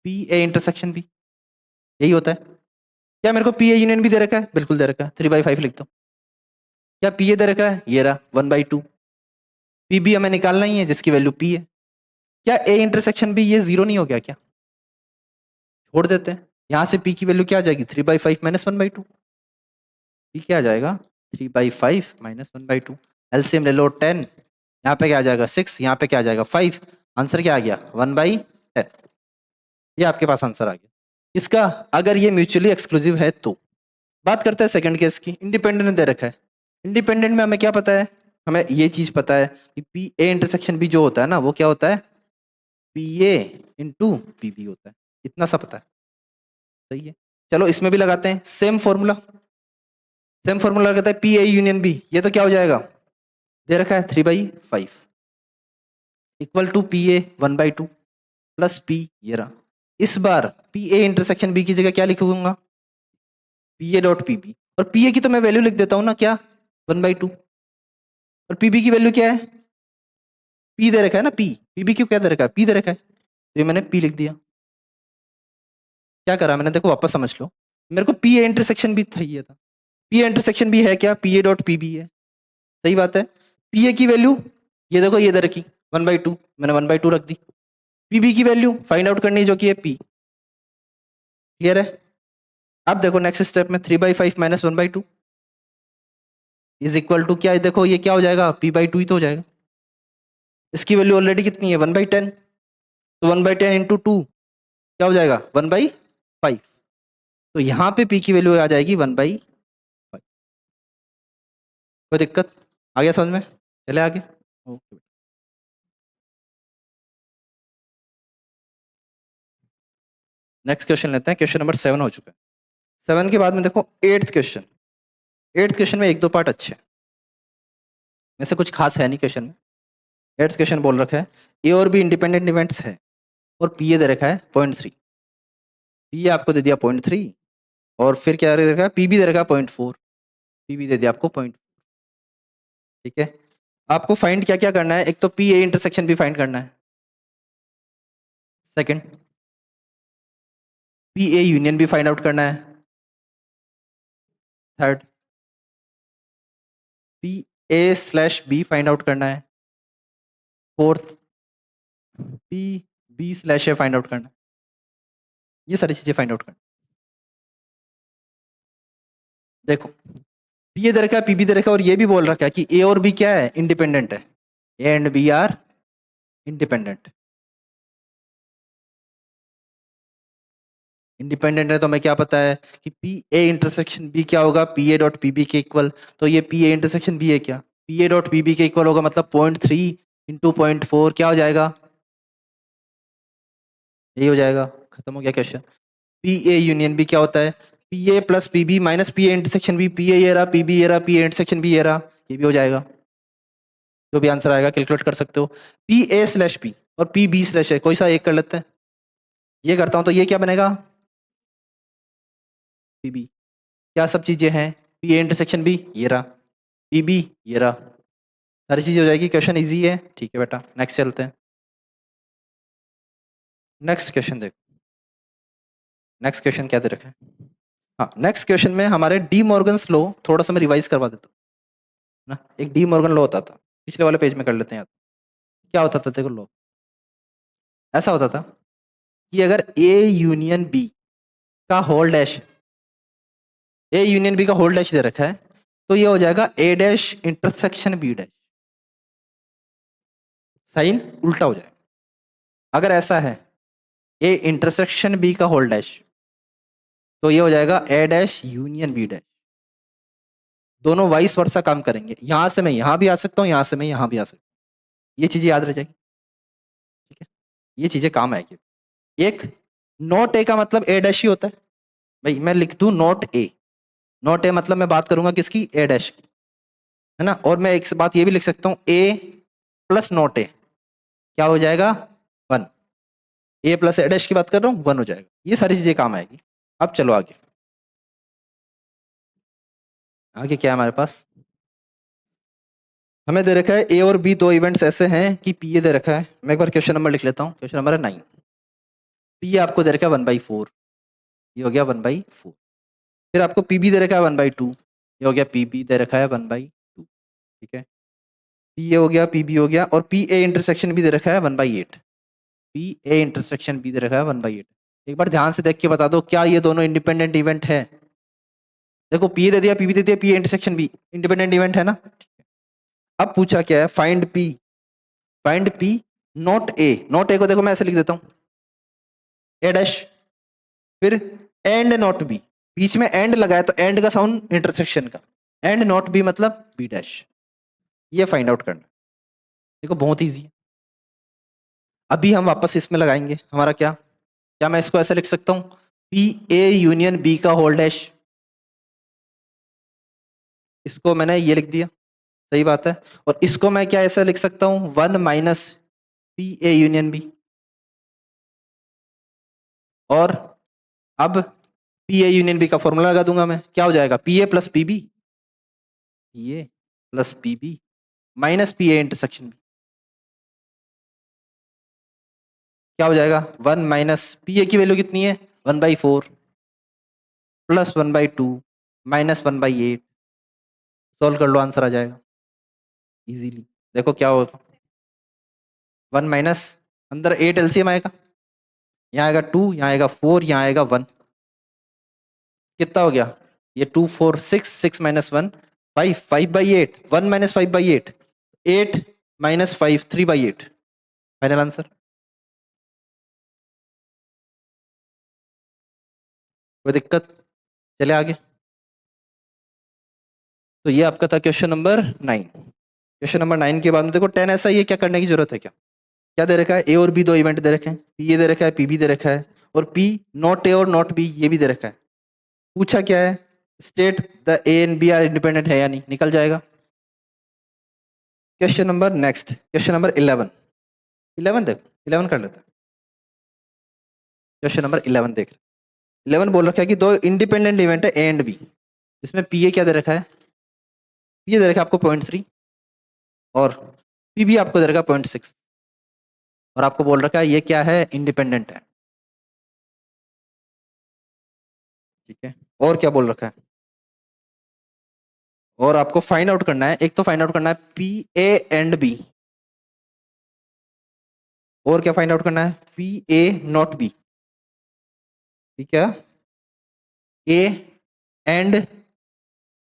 P A intersection B, यही होता है। क्या मेरे को पी ए यूनियन भी दे रखा है, बिल्कुल दे रखा है, 3/5 लिखता हूँ। क्या पी ए दे रखा है, ये रहा 1/2, पी बी हमें निकालना ही है जिसकी वैल्यू पी है। क्या ए इंटरसेक्शन बी ये 0 नहीं हो गया क्या, छोड़ देते हैं, यहां से पी की वैल्यू क्या आ जाएगी, 3/5 माइनस 1/2, पी क्या आ जाएगा 3/5 माइनस 1/2। एलसीएम ले लो 10, यहाँ पे क्या आ जाएगा 6, यहाँ पे क्या आ जाएगा 5। आंसर क्या आ गया 1/10। ये आपके पास आंसर आ गया इसका। अगर ये म्यूचुअली एक्सक्लूसिव है तो बात करते हैं सेकंड केस की। इंडिपेंडेंट दे रखा है। इंडिपेंडेंट में हमें क्या पता है, हमें ये चीज पता है कि पी ए इंटरसेक्शन बी जो होता है ना वो क्या होता है, P A into P B होता है। इतना सा पता है, सही है। चलो इसमें भी लगाते हैं सेम फॉर्मूला। सेम फॉर्मूला लगाता है पी ए यूनियन बी, ये तो क्या हो जाएगा, दे रखा है 3/5 equal to P A 1/2 plus P, ये रहा। इस बार पी ए इंटरसेक्शन बी की जगह क्या लिखूंगा, P A dot P B. और पी ए की तो मैं वैल्यू लिख देता हूं ना, क्या 1/2। और पीबी की वैल्यू क्या है, पी दे रखा है ना, पी पीबी क्यों क्या दे रखा है, पी दे रखा है, तो ये मैंने पी लिख दिया। क्या करा मैंने, देखो वापस समझ लो। मेरे को पी ए इंटरसेक्शन बी चाहिए था। पी ए इंटरसेक्शन बी है क्या, P A dot P B है, सही बात है। पी ए की वैल्यू ये देखो ये दे रखी 1/2, मैंने 1/2 रख दी। पीबी की वैल्यू फाइंड आउट करनी है जो कि है पी। क्लियर है। अब देखो नेक्स्ट स्टेप में 3/5 माइनस 1/2 इज इक्वल टू क्या है, देखो ये क्या हो जाएगा, p/2 ही तो हो जाएगा। इसकी वैल्यू ऑलरेडी कितनी है 1/10, तो 1/10 इंटू 2 क्या हो जाएगा 1/5। तो यहाँ पे p की वैल्यू आ जाएगी 1/5। कोई दिक्कत, आ गया समझ में, चले आगे। ओके, नेक्स्ट क्वेश्चन लेते हैं। क्वेश्चन नंबर 7 हो चुका है। 7 के बाद में देखो 8th क्वेश्चन। 8th क्वेश्चन में एक दो पार्ट अच्छे हैं, वैसे कुछ खास है नहीं क्वेश्चन में। 8th क्वेश्चन बोल रखा है ए और बी इंडिपेंडेंट इवेंट्स है और पी ए दे रखा है 0.3। पी आपको दे दिया 0.3 और फिर क्या दे रखा है, पी बी दे रखा है 0.4। पी बी दे दिया आपको 0. ठीक है। आपको फाइंड क्या क्या करना है, एक तो पी ए इंटरसेक्शन भी फाइंड करना है। सेकंड पी ए यूनियन भी फाइंड आउट करना है। Third P A slash B find out करना है। Fourth P B slash A find out करना है। ये सारी चीजें फाइंड आउट करना। देखो पी ए दे रखा है, पी बी दे रखा है और ये भी बोल रखा है कि ए और बी क्या है, इंडिपेंडेंट है। A and B are independent. Independent है तो हमें क्या पता है कि पी ए इंटरसेक्शन बी क्या होगा, P A dot P B के इक्वल। तो ये पी ए इंटरसेक्शन बी है क्या, P A dot P B के इक्वल होगा, मतलब 0.3 इंटू 0.4 क्या हो जाएगा, यही हो जाएगा। खत्म हो गया question. P A union B क्या होता है, P A plus P B minus P A intersection B. P A ये रहा, पी बी ये रहा, पी ए इंटरसेक्शन बी ये रहा, ये भी हो जाएगा। जो भी आंसर आएगा कैलकुलेट कर सकते हो। पी ए स्लैश पी और पी बी स्लैश ए, कोई सा एक कर लेते हैं। ये करता हूं तो ये क्या बनेगा, पी बी। क्या सब चीजें हैं, पी ए इंटरसेक्शन बी ये रहा, पी बी ये रहा, सारी चीजें हो जाएगी। क्वेश्चन इजी है, ठीक है बेटा। नेक्स्ट चलते हैं। नेक्स्ट क्वेश्चन देखो। नेक्स्ट क्वेश्चन क्या दे रखा है, हाँ नेक्स्ट क्वेश्चन में हमारे डी मॉर्गन्स लॉ थोड़ा सा मैं रिवाइज करवा देता हूँ ना। एक डी मॉर्गन लॉ होता था, पिछले वाले पेज में कर लेते हैं याद। क्या होता था देखो लॉ, ऐसा होता था कि अगर ए यूनियन बी का whole dash, A union B का होल डैश दे रखा है तो ये हो जाएगा A dash intersection B dash. Sign उल्टा हो जाएगा। अगर ऐसा है ए इंटरसेक्शन बी का होल डैश तो ये हो जाएगा A dash union B dash. दोनों वाइस वर्सा काम करेंगे, यहां से मैं यहां भी आ सकता हूं, यहां से मैं यहां भी आ सकता हूं। ये चीजें याद रह जाएगी, ठीक है। ये चीजें काम आएगी। एक नॉट ए का मतलब ए डैश ही होता है। भाई मैं लिख दूं नॉट ए, नॉट ए मतलब मैं बात करूंगा किसकी, ए डैश की, है ना। और मैं एक बात ये भी लिख सकता हूं ए प्लस नॉट ए क्या हो जाएगा 1। ए प्लस ए डैश की बात कर रहा हूं 1 हो जाएगा। ये सारी चीजें काम आएगी। अब चलो आगे। आगे क्या है हमारे पास, हमें दे रखा है ए और बी दो इवेंट्स ऐसे हैं कि पी ए दे रखा है। मैं एक बार क्वेश्चन नंबर लिख लेता हूँ। क्वेश्चन नंबर है 9। पी आपको दे रखा है 1/4, ये हो गया 1/4। फिर आपको पी बी दे रखा है 1/2, ये हो गया पी बी दे रखा है 1/2। ठीक है। पी ए हो गया, पी बी हो गया और पी ए इंटरसेक्शन भी दे रखा है 1/8। पी ए इंटरसेक्शन भी दे रखा है 1/8। एक बार ध्यान से देख के बता दो क्या ये दोनों इंडिपेंडेंट इवेंट है, देखो पी दे दिया, पीबी दे दिया, P intersection B, independent event है ना। अब पूछा क्या है, find P, find P not A. Not A को देखो मैं ऐसे लिख देता हूं, ए डैश, फिर एंड नॉट बी, बीच में एंड लगाया तो एंड का साउंड इंटरसेक्शन का, एंड नॉट बी मतलब बी डैश। ये फाइंड आउट करना, देखो बहुत इजी है। अभी हम वापस इसमें लगाएंगे हमारा क्या, क्या मैं इसको ऐसे लिख सकता हूं, पी ए यूनियन बी का होल डैश, इसको मैंने ये लिख दिया, सही बात है। और इसको मैं क्या ऐसा लिख सकता हूं, 1 - पी ए यूनियन बी। और अब पी ए यूनियन बी का फॉर्मूला लगा दूंगा मैं, क्या हो जाएगा, P A plus P B, P A plus P B minus P A intersection B, क्या हो जाएगा, 1 - पी ए की वैल्यू कितनी है, 1/4 प्लस 1/2 माइनस 1/8। सॉल्व कर लो, आंसर आ जाएगा इजीली। देखो क्या होगा, 1 - अंदर 8 एलसीएम आएगा, यहाँ आएगा 2, यहाँ आएगा 4, यहाँ आएगा 1, कितना हो गया, ये 2 4 6, 6 - 1 5, 5/8, 1 - 5/8, 8 - 5, 3/8। Final answer. कोई दिक्कत, चले आगे। तो ये आपका था क्वेश्चन नंबर 9। क्वेश्चन नंबर 9 के बाद में देखो 10 ऐसा ही है, क्या करने की जरूरत है, क्या क्या दे रखा है, ए और बी दो इवेंट दे रखे हैं, पी ए दे रखा है, पी बी दे रखा है, और पी नॉट ए और नॉट बी ये भी दे रखा है। पूछा क्या है, state the A and B are independent है या नहीं, निकल जाएगा। Question number next, question number 11। 11 देखो, 11 कर लेते हैं। क्वेश्चन नंबर 11 देख, 11 बोल रखा है कि दो इंडिपेंडेंट इवेंट है ए एंड बी, इसमें पी ए क्या दे रखा है, पी ए दे रखा है आपको 0.3, और पी बी आपको दे रखा है 0.6, और आपको बोल रखा है ये क्या है, इंडिपेंडेंट है। ठीक है, और क्या बोल रखा है, और आपको फाइंड आउट करना है, एक तो फाइंड आउट करना है पी ए एंड बी, और क्या फाइंड आउट करना है, पी ए नॉट बी। ठीक है, ए एंड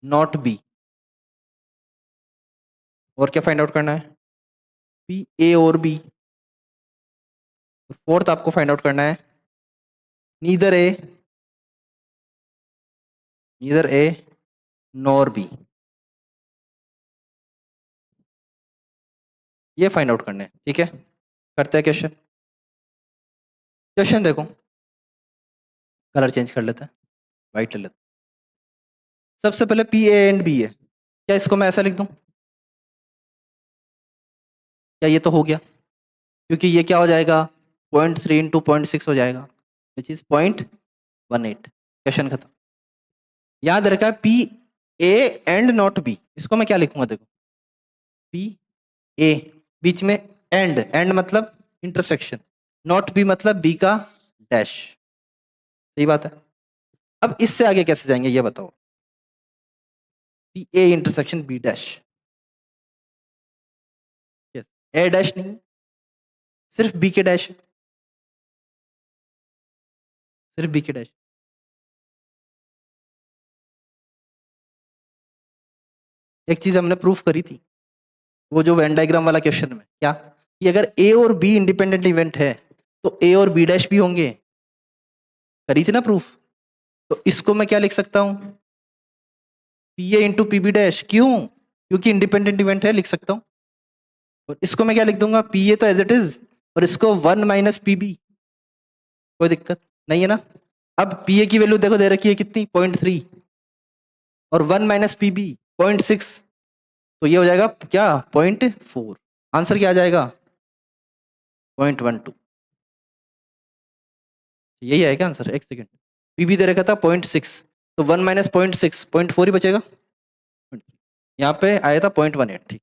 नॉट बी, और क्या फाइंड आउट करना है, पी ए और बी। फोर्थ आपको फाइंड आउट करना है neither A, neither A nor B, ये फाइंड आउट करने हैं। ठीक है, करते हैं क्वेश्चन। क्वेश्चन देखो, कलर चेंज कर लेते हैं, व्हाइट ले लेते हैं। सबसे पहले पी ए एंड बी है, क्या इसको मैं ऐसा लिख दूं, क्या ये तो हो गया, क्योंकि ये क्या हो जाएगा, 0.3 इंटू 0.6 हो जाएगा, विच इज 0.18। क्वेश्चन खत्म। याद रखा है P A and not B, इसको मैं क्या लिखूंगा, देखो पी ए बीच में एंड, एंड मतलब इंटरसेक्शन, नॉट बी मतलब बी का डैश, सही बात है। अब इससे आगे कैसे जाएंगे ये बताओ, P A intersection B dash, yes, A dash नहीं, सिर्फ बी के डैश, सिर्फ बी के डैश। एक चीज हमने प्रूफ करी थी, वो जो वेन डायग्राम वाला क्वेश्चन में, क्या कि अगर ए और बी इंडिपेंडेंट इवेंट है तो ए और बी डैश भी होंगे, करी थी ना प्रूफ। तो इसको मैं क्या लिख सकता हूं, P A into P B dash, क्यों, क्योंकि इंडिपेंडेंट इवेंट है, लिख सकता हूं। और इसको मैं क्या लिख दूंगा, पी ए तो एज इट इज, और इसको 1 - पी बी, कोई दिक्कत नहीं है ना। अब पी ए की वैल्यू देखो दे रखी है कितनी, 0.3, और 1 - पी बी 0.6, तो ये हो जाएगा क्या, 0.4। आंसर क्या आ जाएगा, 0.12। यही है क्या आंसर, एक सेकेंड, पीबी दे रखा था 0.6, तो 1 - 0.6, 0.4 ही बचेगा, यहाँ पे आया था 0.18। ठीक,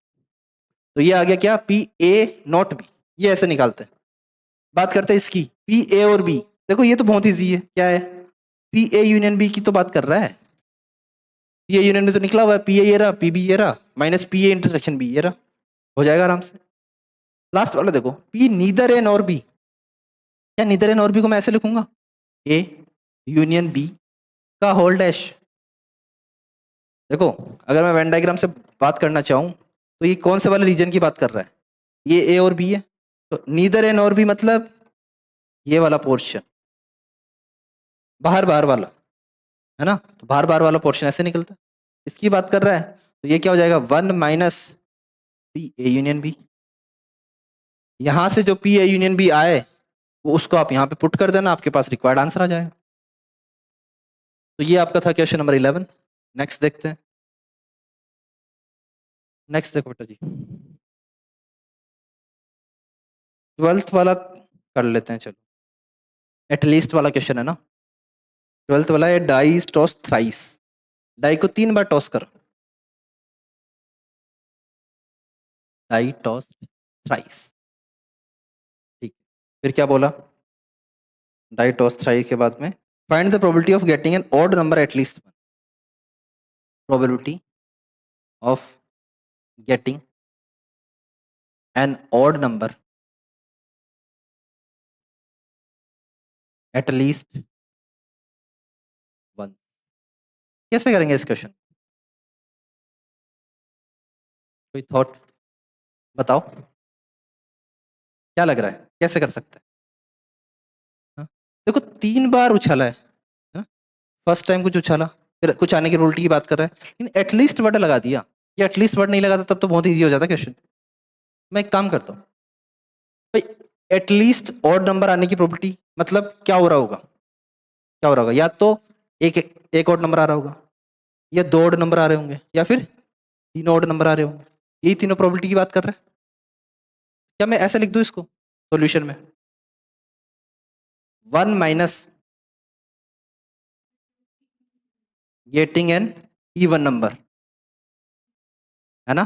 तो ये आ गया क्या, पी ए नॉट बी, ये ऐसे निकालते हैं। बात करते हैं इसकी, पी ए और बी, देखो ये तो बहुत इजी है, क्या है, पी ए यूनियन बी की तो बात कर रहा है, पी ए यूनियन बी तो निकला हुआ है, पी ए ये रहा, पी बी ये रहा, minus P A intersection B ये रहा, हो जाएगा आराम से। लास्ट वाला देखो, P neither A nor B, क्या नीदर ए नॉर बी को मैं ऐसे लिखूंगा, ए यूनियन बी का होल डैश, देखो, अगर मैं वेन डायग्राम से बात करना चाहूँ तो ये कौन से वाले रीजन की बात कर रहा है? ये ए और बी है, तो नीदर ए नॉर बी मतलब ये वाला पोर्शन, बाहर बाहर वाला, है ना? तो बाहर बाहर वाला पोर्शन ऐसे निकलता है। इसकी बात कर रहा है, तो ये क्या हो जाएगा? 1 minus P A union B. यहां से जो पी ए यूनियन बी आए वो उसको आप यहाँ पे पुट कर देना, आपके पास रिक्वायर्ड आंसर आ जाएगा। तो ये आपका था क्वेश्चन नंबर 11। नेक्स्ट देखते हैं। नेक्स्ट देखो बेटा जी, 12th वाला कर लेते हैं, चलो। एटलीस्ट वाला क्वेश्चन है ना? 12th वाला है, डाई टॉस थ्राइस। डाई को 3 बार टॉस करो। डाई टॉस थ्राइस, ठीक। फिर क्या बोला? डाई टॉस थ्राइस के बाद में find the probability of getting an odd number at least. Probability of getting an odd number at least 1। कैसे करेंगे इस क्वेश्चन? कोई थॉट बताओ, क्या लग रहा है कैसे कर सकते हैं? हाँ? देखो 3 बार उछाला है, फर्स्ट टाइम कुछ उछाला, फिर कुछ आने की उल्टी की बात कर रहा है, लेकिन एटलीस्ट वर्ड लगा दिया। ये एटलीस्ट वर्ड नहीं लगाता तब तो बहुत इजी हो जाता क्वेश्चन। मैं एक काम करता हूँ भाई, एटलीस्ट ऑड नंबर आने की प्रोबेबिलिटी मतलब क्या हो रहा होगा? क्या हो रहा होगा? या तो एक एक ऑड नंबर आ रहा होगा, या 2 ऑड नंबर आ रहे होंगे, या फिर 3 ऑड नंबर आ रहे होंगे। यही तीनों प्रोबेबिलिटी की बात कर रहे हैं। क्या मैं ऐसे लिख दूं इसको सॉल्यूशन में? 1 minus getting an even number, है ना,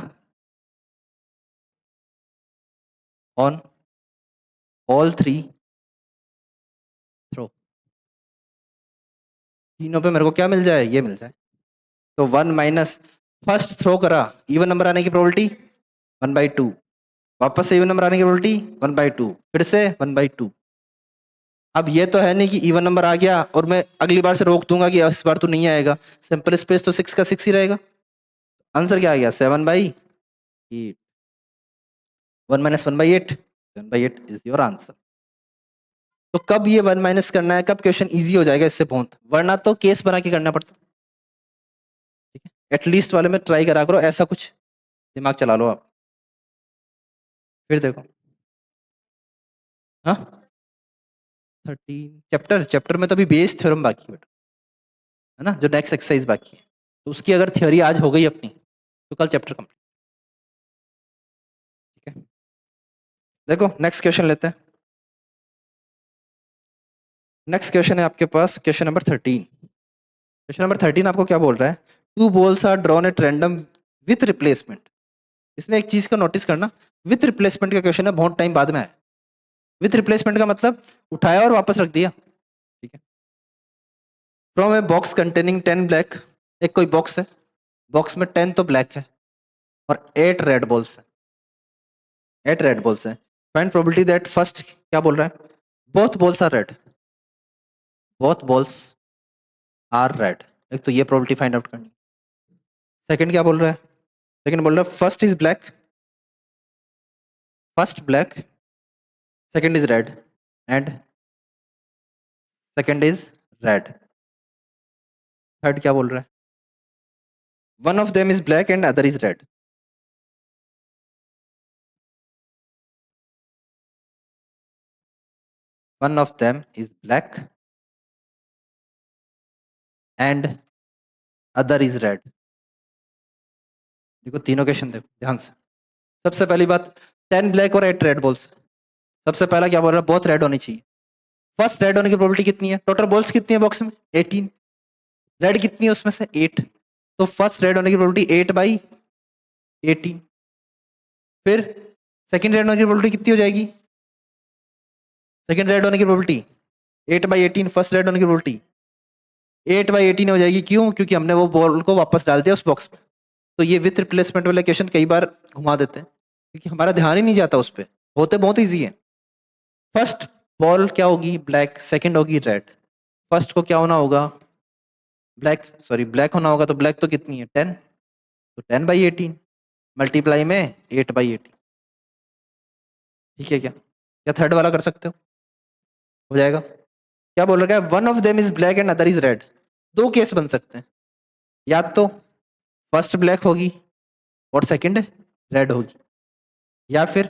ऑन ऑल 3 थ्रो। तीनों पे मेरे को क्या मिल जाए? ये मिल जाए। तो 1 माइनस फर्स्ट थ्रो करा, इवन नंबर आने की प्रोबेबिलिटी 1/2, वापस से इवन नंबर आने की प्रोबेबिलिटी 1/2, फिर से 1/2। अब ये तो है नहीं कि इवन नंबर आ गया और मैं अगली बार से रोक दूंगा कि इस बार तो नहीं आएगा। सिंपल स्पेस तो 6 का 6 ही रहेगा। आंसर क्या आ गया? 7/8। 1 माइनस 1/8, 1/8 इज योर आंसर। तो कब ये 1 माइनस करना है, कब क्वेश्चन इजी हो जाएगा इससे बहुत, वरना तो केस बना के करना पड़ता। ठीक है, एटलीस्ट वाले में ट्राई करा करो, ऐसा कुछ दिमाग चला लो आप, फिर देखो। हाँ, 13 चैप्टर, चैप्टर में तो अभी बेस थ्योरम बाकी है बेटा, है ना, जो नेक्स्ट एक्सरसाइज बाकी है। तो उसकी अगर थ्योरी आज हो गई अपनी तो कल चैप्टर कंप्लीट। ठीक है, देखो नेक्स्ट क्वेश्चन लेते हैं। नेक्स्ट क्वेश्चन है आपके पास क्वेश्चन नंबर 13। क्वेश्चन नंबर 13 आपको क्या बोल रहा है? 2 balls are drawn at random with replacement. इसमें एक चीज का नोटिस करना, विथ रिप्लेसमेंट का क्वेश्चन है, बहुत टाइम बाद में आया। विथ रिप्लेसमेंट का मतलब उठाया और वापस रख दिया। ठीक है, from a box containing 10 black, एक कोई बॉक्स है, बॉक्स में 10 तो ब्लैक है और 8 रेड बॉल्स है, 8 रेड बॉल्स है। फाइंड प्रोबेबिलिटी दैट फर्स्ट, क्या बोल रहा है? Both balls are red, both balls are red. एक तो ये प्रोबेबिलिटी फाइंड आउट करनी। सेकंड क्या बोल रहा है? सेकंड बोल रहा है first is black, first black, second is red and second is red. Third क्या बोल रहा है? One of them is black and other is red. One of them is black and other is red. देखो तीनों क्वेश्चन देखो ध्यान से। सबसे पहली बात, 10 ब्लैक और 8 रेड बॉल्स। सबसे पहला क्या बोल रहा है? बहुत रेड होनी चाहिए। फर्स्ट रेड होने की प्रोबेबिलिटी कितनी है? टोटल बॉल्स कितनी है बॉक्स में? 18। रेड कितनी है उसमें से? 8। तो फर्स्ट रेड होने की प्रोबेबिलिटी 8/18। फिर सेकंड रेड होने की प्रोबेबिलिटी कितनी हो जाएगी? सेकंड रेड होने की प्रोबेबिलिटी 8/18, फर्स्ट रेड होने की प्रोबेबिलिटी 8/18 हो जाएगी। क्यों? क्योंकि हमने वो बॉल को वापस डाल दिया उस बॉक्स में। तो ये विथ रिप्लेसमेंट वाले क्वेश्चन कई बार घुमा देते हैं क्योंकि हमारा ध्यान ही नहीं जाता उस पर। होते बहुत ईजी है। फर्स्ट बॉल क्या होगी? ब्लैक, सेकंड होगी रेड। फर्स्ट को क्या होना होगा? ब्लैक होना होगा, तो ब्लैक तो कितनी है 10, तो 10/18 मल्टीप्लाई में 8/18। ठीक है क्या थर्ड वाला कर सकते हो जाएगा। क्या बोल रखा है, one of them is black and other is red. दो केस बन सकते हैं, या तो फर्स्ट ब्लैक होगी और सेकंड रेड होगी, या फिर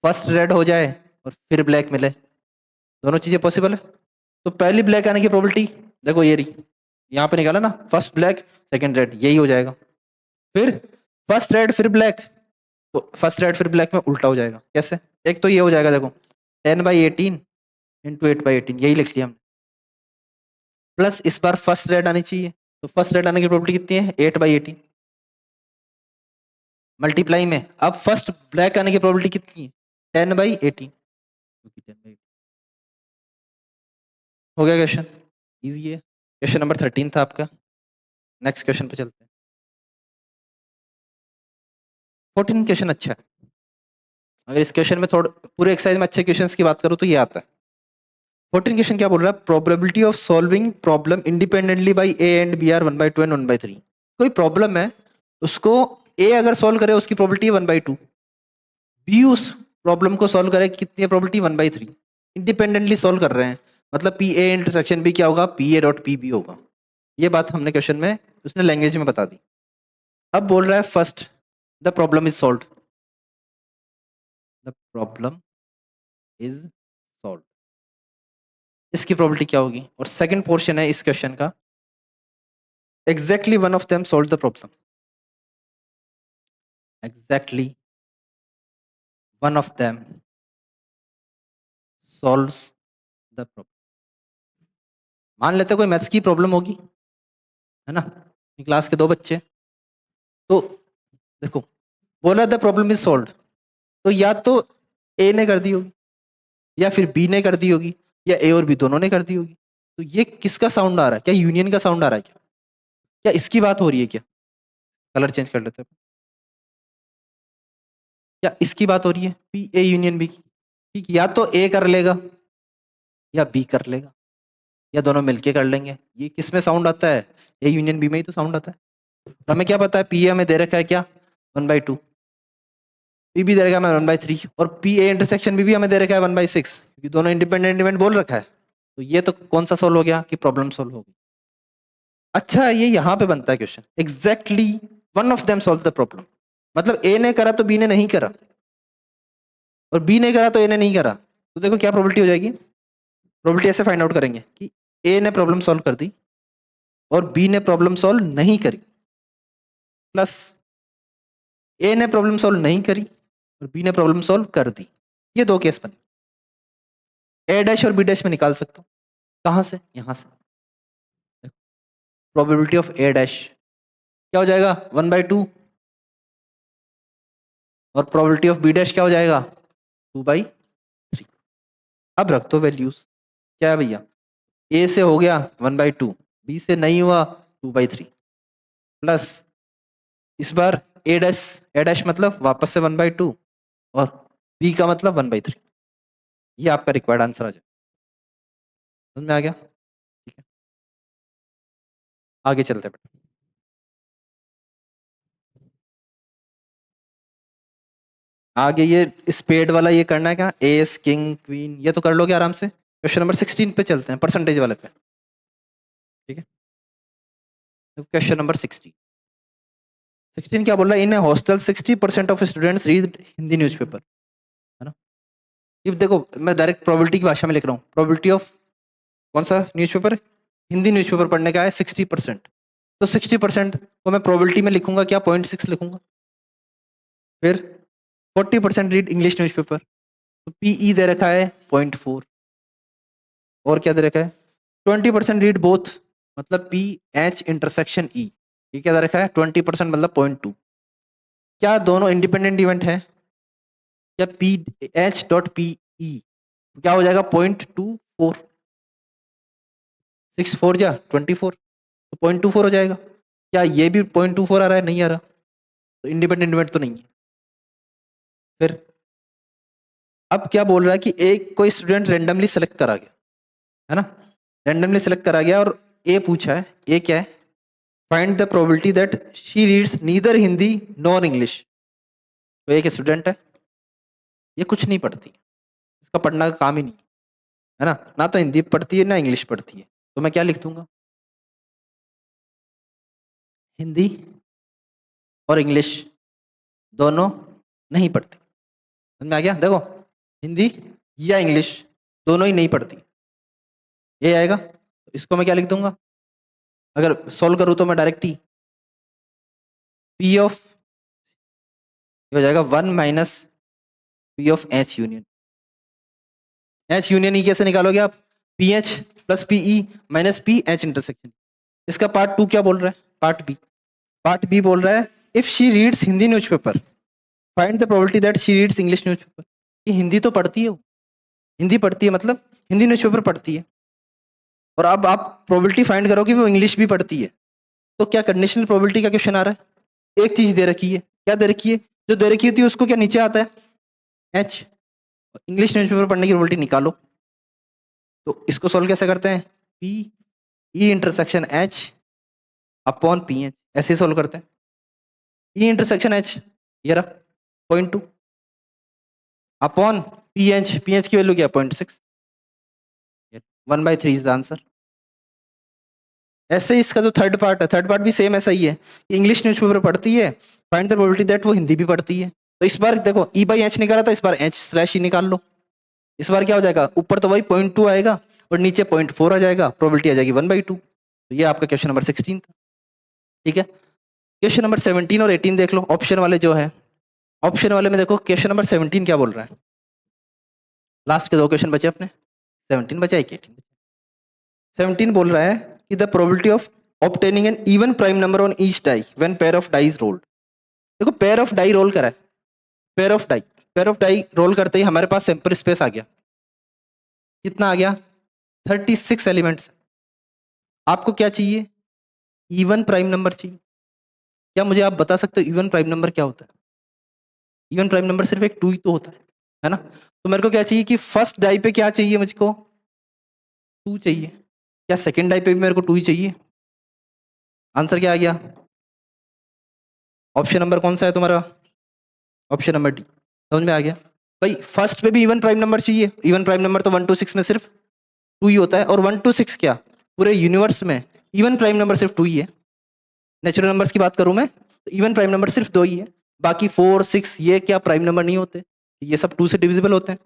फर्स्ट रेड हो जाए और फिर ब्लैक मिले। दोनों चीजें पॉसिबल है। तो पहली ब्लैक आने की प्रोबेबिलिटी देखो ये रही, यहाँ पे निकाला ना, फर्स्ट ब्लैक सेकंड रेड, यही हो जाएगा। फिर फर्स्ट रेड फिर ब्लैक, तो फर्स्ट रेड फिर ब्लैक में उल्टा हो जाएगा। कैसे? एक तो ये हो जाएगा, देखो 10/18 इंटू 8/18, यही लिख लिया हमने। प्लस इस बार फर्स्ट रेड आनी चाहिए, तो फर्स्ट रेड आने की प्रोबेबिलिटी कितनी है 8/18 मल्टीप्लाई में, अब फर्स्ट ब्लैक आने की प्रोबेबिलिटी कितनी है 10/18। हो गया क्वेश्चन, इजी है। क्वेश्चन नंबर 13 था आपका। नेक्स्ट क्वेश्चन पे चलते हैं। 14 क्वेश्चन अच्छा है। अगर इस क्वेश्चन में थोड़ा पूरे एक्सरसाइज में अच्छे क्वेश्चंस की बात करूं तो ये आता है। 14 क्वेश्चन क्या बोल रहा है, probability of solving problem independently by A and B are 1/2 and 1/3। कोई प्रॉब्लम है, उसको ए अगर सॉल्व करे उसकी प्रोबेबिलिटी 1/2, बी उस प्रॉब्लम को सॉल्व करे कितनी है प्रोबेबिलिटी 1/3। इंडिपेंडेंटली सॉल्व कर रहे हैं, मतलब पी ए इंटरसेक्शन बी क्या होगा, P A dot P B होगा। ये बात हमने क्वेश्चन में उसने लैंग्वेज में बता दी। अब बोल रहा है first the problem is solve, the problem is solve, इसकी प्रोबेबिलिटी क्या होगी। और सेकंड पोर्शन है इस क्वेश्चन का, exactly one of them solve the problem, exactly one of them solves the problem. मान लेते हैं कोई मैथ्स की प्रॉब्लम होगी, है ना, क्लास के दो बच्चे, तो देखो बोला द प्रॉब्लम इज सॉल्व, तो या तो ए ने कर दी होगी, या फिर बी ने कर दी होगी, या ए और बी दोनों ने कर दी होगी। तो ये किसका साउंड आ रहा है, क्या यूनियन का साउंड आ रहा है, क्या इसकी बात हो रही है क्या। कलर चेंज कर लेते हैं, क्या इसकी बात हो रही है पी ए यूनियन बी की। ठीक, या तो ए कर लेगा या बी कर लेगा, या दोनों मिलके कर लेंगे। ये किस में साउंड आता है, ए यूनियन बी में ही तो साउंड आता है। तो हमें क्या पता है, पी ए हमें दे रखा है क्या 1/2, पी बी दे रखा है हमें 1/3, और पी ए इंटरसेक्शन बी भी हमें दे रखा है 1/6, क्योंकि दोनों इंडिपेंडेंट इवेंट बोल रखा है। तो ये तो कौन सा सोल्व हो गया कि प्रॉब्लम सोल्व हो गई। अच्छा, ये यहाँ पे बनता है question, exactly one of them solve the problem, मतलब ए ने करा तो बी ने नहीं करा, और बी ने करा तो ए ने नहीं करा। तो देखो क्या प्रोबेबिलिटी हो जाएगी, प्रोबेबिलिटी ऐसे फाइंड आउट करेंगे कि ए ने प्रॉब्लम सॉल्व कर दी और बी ने प्रॉब्लम सॉल्व नहीं करी, प्लस ए ने प्रॉब्लम सॉल्व नहीं करी और बी ने प्रॉब्लम सॉल्व कर दी। ये दो केस बने, ए डैश और बी डैश में निकाल सकता हूँ। कहां से, यहां से। प्रोबेबिलिटी ऑफ ए डैश क्या हो जाएगा 1/2, और प्रोबेबिलिटी ऑफ बी डैश क्या हो जाएगा 2/3। अब रख दो वैल्यूज, क्या है भैया, ए से हो गया 1/2, बी से नहीं हुआ 2/3, प्लस इस बार ए डैश मतलब वापस से 1/2, और बी का मतलब 1/3। ये आपका रिक्वायर्ड आंसर आ जाए। समझ में आ गया, ठीक है, आगे चलते हैं। आगे ये स्पेड वाला ये करना है क्या, एस किंग क्वीन, ये तो कर लोगे आराम से। क्वेश्चन नंबर 16 पे चलते हैं, परसेंटेज वाले पे। ठीक है, क्वेश्चन नंबर 16 क्या बोल रहा है, in hostel 60% of students read Hindi newspaper, है ना। ये देखो मैं डायरेक्ट प्रोबेबिलिटी की भाषा में लिख रहा हूँ, प्रोबेबिलिटी ऑफ कौन सा न्यूज़पेपर, हिंदी न्यूज़पेपर पढ़ने का है 60%। तो 60% को मैं प्रोबेबिलिटी में लिखूंगा क्या, 0.6 लिखूंगा। फिर 40% रीड इंग्लिश न्यूज़पेपर, तो पीई दे रखा है 0.4, और क्या दे रखा है 20% रीड बोथ, मतलब पी एच इंटरसेक्शन ई, ये क्या दे रखा है 20% मतलब 0.2। क्या दोनों इंडिपेंडेंट इवेंट है, या P H dot P E क्या हो जाएगा 0.24, 6 4 जा 24, तो 0.24 हो जाएगा। क्या ये भी 0.24 आ रहा है, नहीं आ रहा, तो इंडिपेंडेंट इवेंट तो नहीं है। फिर अब क्या बोल रहा है कि एक कोई स्टूडेंट रेंडमली सेलेक्ट करा गया, है ना, रेंडमली सेलेक्ट करा गया, और ए पूछा है, ए क्या है? Find the probability that she reads neither Hindi nor English. तो एक स्टूडेंट है, ये कुछ नहीं पढ़ती, इसका पढ़ना का काम ही नहीं है ना, ना तो हिंदी पढ़ती है ना इंग्लिश पढ़ती है, तो मैं क्या लिख दूंगा? हिंदी और इंग्लिश दोनों नहीं पढ़ती। समझ में आ गया? देखो, हिंदी या इंग्लिश दोनों ही नहीं पढ़ती, ये आएगा। इसको मैं क्या लिख दूंगा? अगर सॉल्व करूं तो मैं डायरेक्ट ही पी ऑफ हो जाएगा 1 minus P of H union. H union E कैसे निकालोगे आप? P H plus P E minus P H intersection. इसका पार्ट 2 क्या बोल रहा है? पार्ट बी बोल रहा है if she reads Hindi newspaper find the probability that she reads English newspaper. ये हिंदी तो पढ़ती है वो, हिंदी पढ़ती है मतलब हिंदी न्यूज़पेपर पढ़ती है, और अब आप प्रोबेबिलिटी फाइंड करो कि वो इंग्लिश भी पढ़ती है। तो क्या कंडीशनल प्रोबेबिलिटी का क्वेश्चन आ रहा है? एक चीज दे रखी है, क्या दे रखी है? जो दे रखी होती है उसको क्या नीचे आता है? एच। इंग्लिश न्यूज़पेपर पढ़ने की प्रोबेबिलिटी निकालो। तो इसको सोल्व कैसे करते हैं? P E intersection H upon P H, ऐसे सोल्व करते हैं। ई इंटरसेक्शन एच ये रहा 0.2 अपॉन पी एच की वैल्यू क्या? 0.6। 1/3 इज द आंसर। ऐसे ही इसका जो थर्ड पार्ट है, थर्ड पार्ट भी सेम ऐसा ही है कि इंग्लिश न्यूज़पेपर पढ़ती है, फाइंड द प्रोबेबिलिटी दैट वो हिंदी भी पढ़ती है। तो इस बार देखो ई बाई एच निकाला था, इस बार एच स्लैश ई निकाल लो। इस बार क्या हो जाएगा? ऊपर तो वही 0.2 आएगा और नीचे 0.4 आ जाएगा, प्रोबेबिलिटी आ जाएगी 1/2। तो ये आपका क्वेश्चन नंबर 16 था। ठीक है, क्वेश्चन नंबर 17 और 18 देख लो, ऑप्शन वाले जो है। ऑप्शन वाले में देखो क्वेश्चन नंबर 17 क्या बोल रहा है? लास्ट के दो क्वेश्चन बचे अपने, 17 बचा है कि 18? 17 बोल रहा है कि the probability of obtaining an even prime number on each die when pair of die is rolled. देखो पेयर ऑफ डाई रोल करा है, पेयर ऑफ डाई रोल करते ही हमारे पास सैंपल स्पेस आ गया। कितना आ गया? 36 एलिमेंट्स। आपको क्या चाहिए? इवन प्राइम नंबर चाहिए। क्या मुझे आप बता सकते हो इवन प्राइम नंबर क्या होता है? इवन प्राइम नंबर सिर्फ एक 2 ही तो होता है ना? तो मेरे को क्या चाहिए कि फर्स्ट डाई पे क्या चाहिए मुझको? 2 चाहिए। क्या सेकंड डाई पे भी मेरे को 2 ही चाहिए? आंसर क्या आ गया? ऑप्शन नंबर कौन सा है तुम्हारा? Option number D. समझ में आ गया? भाई फर्स्ट पे भी इवन प्राइम नंबर चाहिए, इवन प्राइम नंबर तो 1 to 6 में सिर्फ 2 ही होता है, और 1 to 6 क्या पूरे यूनिवर्स में इवन प्राइम नंबर सिर्फ 2 ही है। नेचुरल नंबर्स की बात करूं मैं तो इवन प्राइम नंबर सिर्फ 2 ही है, बाकी 4 6 ये क्या प्राइम नंबर नहीं होते, ये सब 2 से डिविजिबल होते हैं।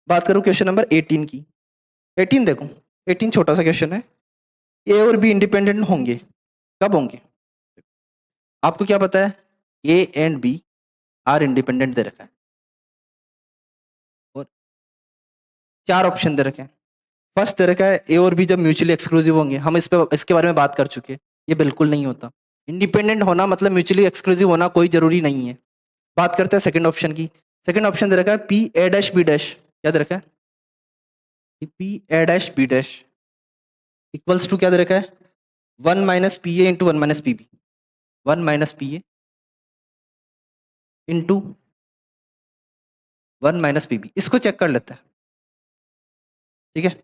बात करूं क्वेश्चन नंबर 18 की। 18 देखो, 18 छोटा सा क्वेश्चन है। ए और बी इंडिपेंडेंट होंगे, कब होंगे? आपको क्या पता है? A and B are independent दे रखा है और 4 ऑप्शन दे रखे हैं। फर्स्ट दे रखा है ए और बी जब म्यूचुअली एक्सक्लूसिव होंगे, हम इसके बारे में बात कर चुके हैं, ये बिल्कुल नहीं होता। इंडिपेंडेंट होना मतलब म्यूचुअली एक्सक्लूसिव होना कोई जरूरी नहीं है। बात करते हैं सेकंड ऑप्शन की। सेकंड ऑप्शन दे रखा है P A dash B dash, क्या दे रखा है? P A dash B dash equals to क्या दे रखा है? 1 minus P A into 1 minus P B. 1 minus P A into 1 minus P B, इसको चेक कर लेते हैं। ठीक है,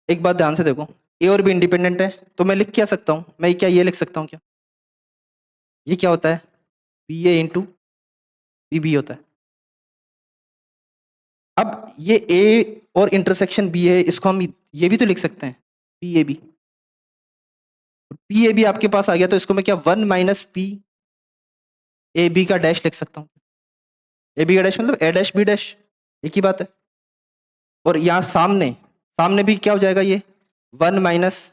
एक बात ध्यान से देखो, ए और बी इंडिपेंडेंट है तो मैं लिख क्या सकता हूं? मैं क्या ये लिख सकता हूं क्या? ये क्या होता है? P A into P B होता है। अब ये ए और इंटरसेक्शन बी है, इसको हम ये भी तो लिख सकते हैं P A B. P A B आपके पास आ गया तो इसको मैं क्या 1 माइनस पी ए बी का डैश लिख सकता हूँ। ए बी का डैश मतलब ए डैश बी डैश, एक ही बात है। और यहाँ सामने सामने भी क्या हो जाएगा? ये 1 minus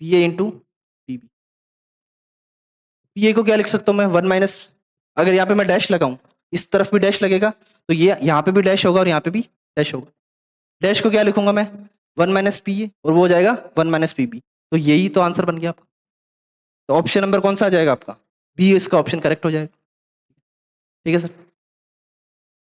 P A into P B. P A को क्या लिख सकता हूँ मैं? 1 माइनस, अगर यहाँ पे मैं डैश लगाऊं, इस तरफ भी डैश लगेगा तो ये यहाँ पे भी डैश होगा और यहाँ पे भी डैश होगा। डैश को क्या लिखूंगा मैं? 1 माइनस पी ए, और वो हो जाएगा 1 माइनस पी बी। तो यही तो आंसर बन गया आपका। तो ऑप्शन नंबर कौन सा आ जाएगा आपका? बी इसका ऑप्शन करेक्ट हो जाएगा। ठीक है सर।